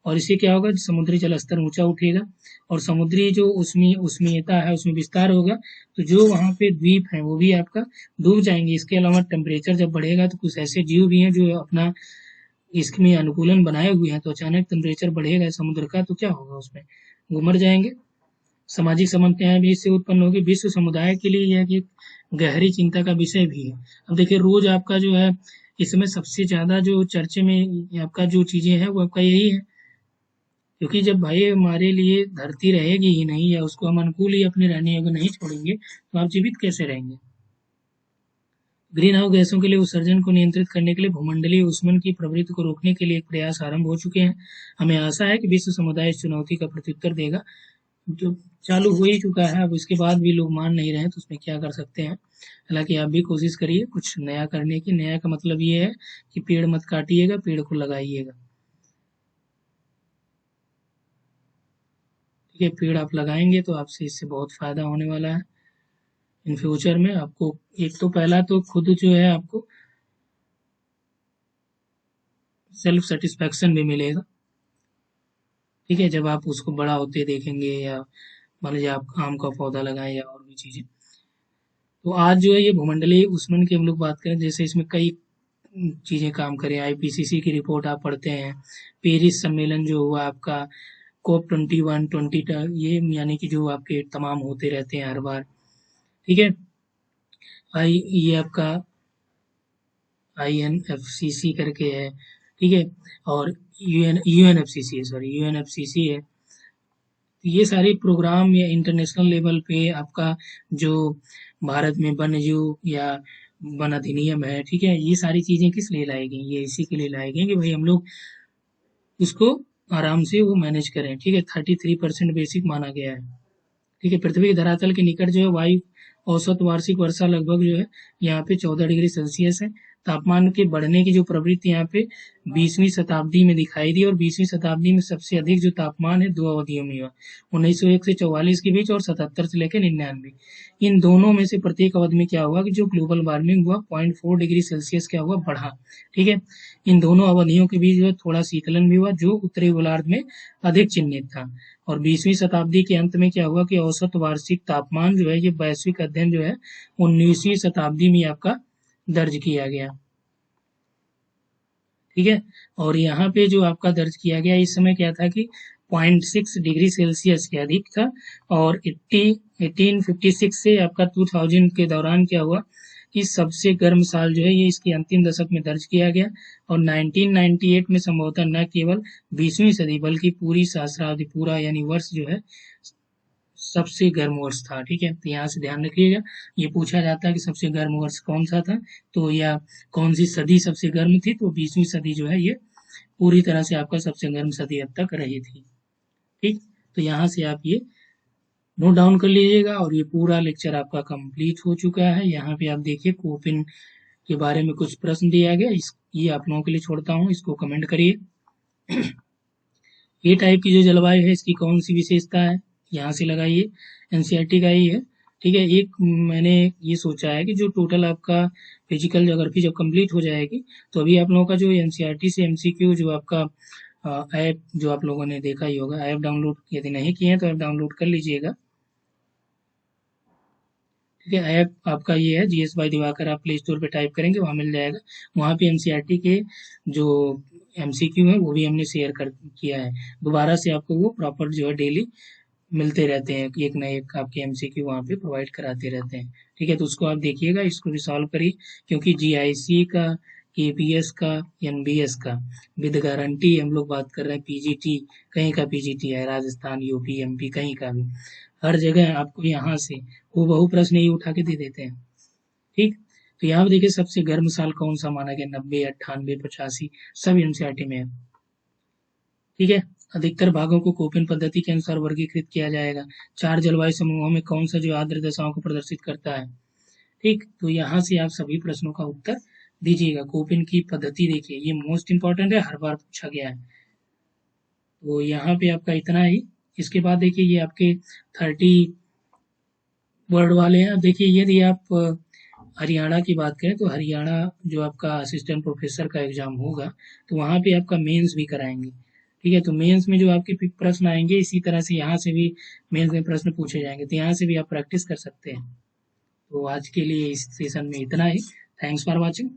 Speaker 1: और इससे क्या होगा, समुद्री जल स्तर ऊंचा उठेगा और समुद्री जो उष्मीयता है उसमें विस्तार होगा, तो जो वहाँ पे द्वीप हैं वो भी आपका डूब जाएंगे। इसके अलावा टेम्परेचर जब बढ़ेगा तो कुछ ऐसे जीव भी हैं जो अपना इसमें अनुकूलन बनाए हुए हैं, तो अचानक टेम्परेचर बढ़ेगा समुद्र का तो क्या होगा, उसमें वो मर जाएंगे। सामाजिक समस्याएं भी इससे उत्पन्न होगी। विश्व समुदाय के लिए यह एक गहरी चिंता का विषय भी है। अब देखिए रोज आपका जो है इस समय सबसे ज्यादा जो चर्चे में आपका जो चीजें हैं वो आपका यही है, क्योंकि जब भाई हमारे लिए धरती रहेगी ही नहीं या उसको हम अनुकूल ही अपने रहने योग्य नहीं छोड़ेंगे तो आप जीवित कैसे रहेंगे। ग्रीन हाउस गैसों के लिए उत्सर्जन को नियंत्रित करने के लिए भूमंडलीय ऊष्मन की प्रवृत्ति को रोकने के लिए एक प्रयास आरंभ हो चुके हैं। हमें आशा है कि विश्व समुदाय इस चुनौती का प्रत्युत्तर देगा। जो चालू हो ही चुका है, अब इसके बाद भी लोग मान नहीं रहे तो उसमें क्या कर सकते हैं। हालांकि आप भी कोशिश करिए कुछ नया करने की। नया का मतलब ये है कि पेड़ मत काटिएगा, पेड़ को लगाइएगा। ठीक है, पेड़ आप लगाएंगे तो आपसे इससे बहुत फायदा होने वाला है इन फ्यूचर में। आपको एक तो पहला तो खुद जो है आपको सेल्फ सेटिस्फैक्शन भी मिलेगा। ठीक है, जब आप उसको बड़ा होते देखेंगे, या मान लीजिए आप आम का पौधा लगाएं या और भी चीजें। तो आज जो है ये भूमंडलीय ऊष्मन की हम लोग बात करें, जैसे इसमें कई चीजें काम करें। आईपीसीसी की रिपोर्ट आप पढ़ते हैं, पेरिस सम्मेलन जो हुआ आपका, COP 21 ये यानी कि जो आपके तमाम होते रहते हैं हर बार। ठीक है, ये आपका INFCC करके है। ठीक है, और UNFCC है, सॉरी UNFCC है। ये सारे प्रोग्राम या इंटरनेशनल लेवल पे आपका जो भारत में वन्यजीव या वन अधिनियम है, ठीक है, ये सारी चीजें किस लिए लाई गई, ये इसी के लिए लाई गई कि भाई हम लोग उसको आराम से वो मैनेज करें। ठीक है, 33% बेसिक माना गया है। ठीक है, पृथ्वी के धरातल के निकट जो है वायु औसत वार्षिक वर्षा लगभग जो है यहाँ पे 14 डिग्री सेल्सियस है। तापमान के बढ़ने की जो प्रवृत्ति यहाँ पे 20वीं शताब्दी में दिखाई दी, और 20वीं शताब्दी में सबसे अधिक जो तापमान है 2 अवधियों में हुआ, 1901 से 44 के बीच और 77 से लेकर 99। इन दोनों में से प्रत्येक अवधि में क्या हुआ कि जो ग्लोबल वार्मिंग हुआ 0.4 डिग्री सेल्सियस क्या हुआ, बढ़ा। ठीक है, इन दोनों अवधियों के बीच जो है थोड़ा शीतलन भी हुआ जो उत्तरी गोलार्ध में अधिक चिन्हित था। और 20वीं शताब्दी के अंत में क्या हुआ कि औसत वार्षिक तापमान जो है ये वैश्विक अध्ययन जो है 19वीं शताब्दी में आपका दर्ज किया गया। ठीक है, और यहाँ पे जो आपका दर्ज किया गया इस समय क्या था कि 0.6 डिग्री सेल्सियस के अधिक था। और 1856 से आपका 2000 के दौरान क्या हुआ कि सबसे गर्म साल जो है ये इसके अंतिम दशक में दर्ज किया गया। और 1998 में संभवतः न केवल 20वीं सदी बल्कि पूरी सहस्राब्दी, पूरा यानी वर्ष जो है सबसे गर्म वर्ष था। ठीक है, तो यहाँ से ध्यान रखिएगा, ये पूछा जाता है कि सबसे गर्म वर्ष कौन सा था, तो या कौन सी सदी सबसे गर्म थी, तो 20वीं सदी जो है ये पूरी तरह से आपका सबसे गर्म सदी अब तक रही थी। ठीक, तो यहाँ से आप ये नोट डाउन कर लीजिएगा, और ये पूरा लेक्चर आपका कंप्लीट हो चुका है। यहाँ पे आप देखिए कोपिन के बारे में कुछ प्रश्न दिया गया, ये आप लोगों के लिए छोड़ता हूँ, इसको कमेंट करिए। ए टाइप की जो जलवायु है इसकी कौन सी विशेषता है, यहाँ से लगाइए, एनसीईआरटी का ही है। ठीक है, एक मैंने ये सोचा है कि जो टोटल आपका फिजिकल ज्योग्राफी जब कंप्लीट हो जाएगी, तो अभी आप लोगों का जो एनसीईआरटी से एमसीक्यू जो आपका ऐप जो आप लोगों ने देखा ही होगा, ऐप डाउनलोड यदि नहीं किए हैं तो ऐप डाउनलोड कर लीजिएगा। ठीक है, ऐप आपका ये है जीएस बाई दिवाकर, आप प्ले स्टोर पे टाइप करेंगे वहाँ मिल जाएगा। वहाँ पे एनसीईआरटी के जो एमसीक्यू है वो भी हमने शेयर कर किया है, दोबारा से आपको वो प्रॉपर जो है डेली मिलते रहते हैं, एक ना एक आपके एमसीक्यू वहाँ पे प्रोवाइड कराते रहते हैं। ठीक है, तो उसको आप देखिएगा, इसको भी सॉल्व करिए, क्योंकि जीआईसी का, केपीएस का, एनबीएस का विद गारंटी हम लोग बात कर रहे हैं, पीजीटी कहीं का पीजीटी है, राजस्थान, यूपी, एमपी कहीं का भी, हर जगह आपको यहाँ से हूबहू प्रश्न ही उठा के दे देते हैं। ठीक, तो यहाँ पे देखिए सबसे गर्म साल कौन सा माना गया, 90, 98, 85, सब एनसीईआरटी में है। ठीक है, अधिकतर भागों को कोपेन पद्धति के अनुसार वर्गीकृत किया जाएगा। 4 जलवायु समूहों में कौन सा जो आर्द्र दशाओं को प्रदर्शित करता है। ठीक, तो यहाँ से आप सभी प्रश्नों का उत्तर दीजिएगा। कोपेन की पद्धति देखिए, ये मोस्ट इंपॉर्टेंट है, हर बार पूछा गया है। तो यहाँ पे आपका इतना ही। इसके बाद देखिए ये आपके 30 वर्ड वाले हैं। अब देखिए यदि आप हरियाणा की बात करें, तो हरियाणा जो आपका असिस्टेंट प्रोफेसर का एग्जाम होगा, तो वहाँ पे आपका मेंस भी कराएंगे। ठीक है, तो मेंस में जो आपके प्रश्न आएंगे, इसी तरह से यहाँ से भी मेंस में प्रश्न पूछे जाएंगे, तो यहाँ से भी आप प्रैक्टिस कर सकते हैं। तो आज के लिए इस सेशन में इतना ही। Thanks for watching.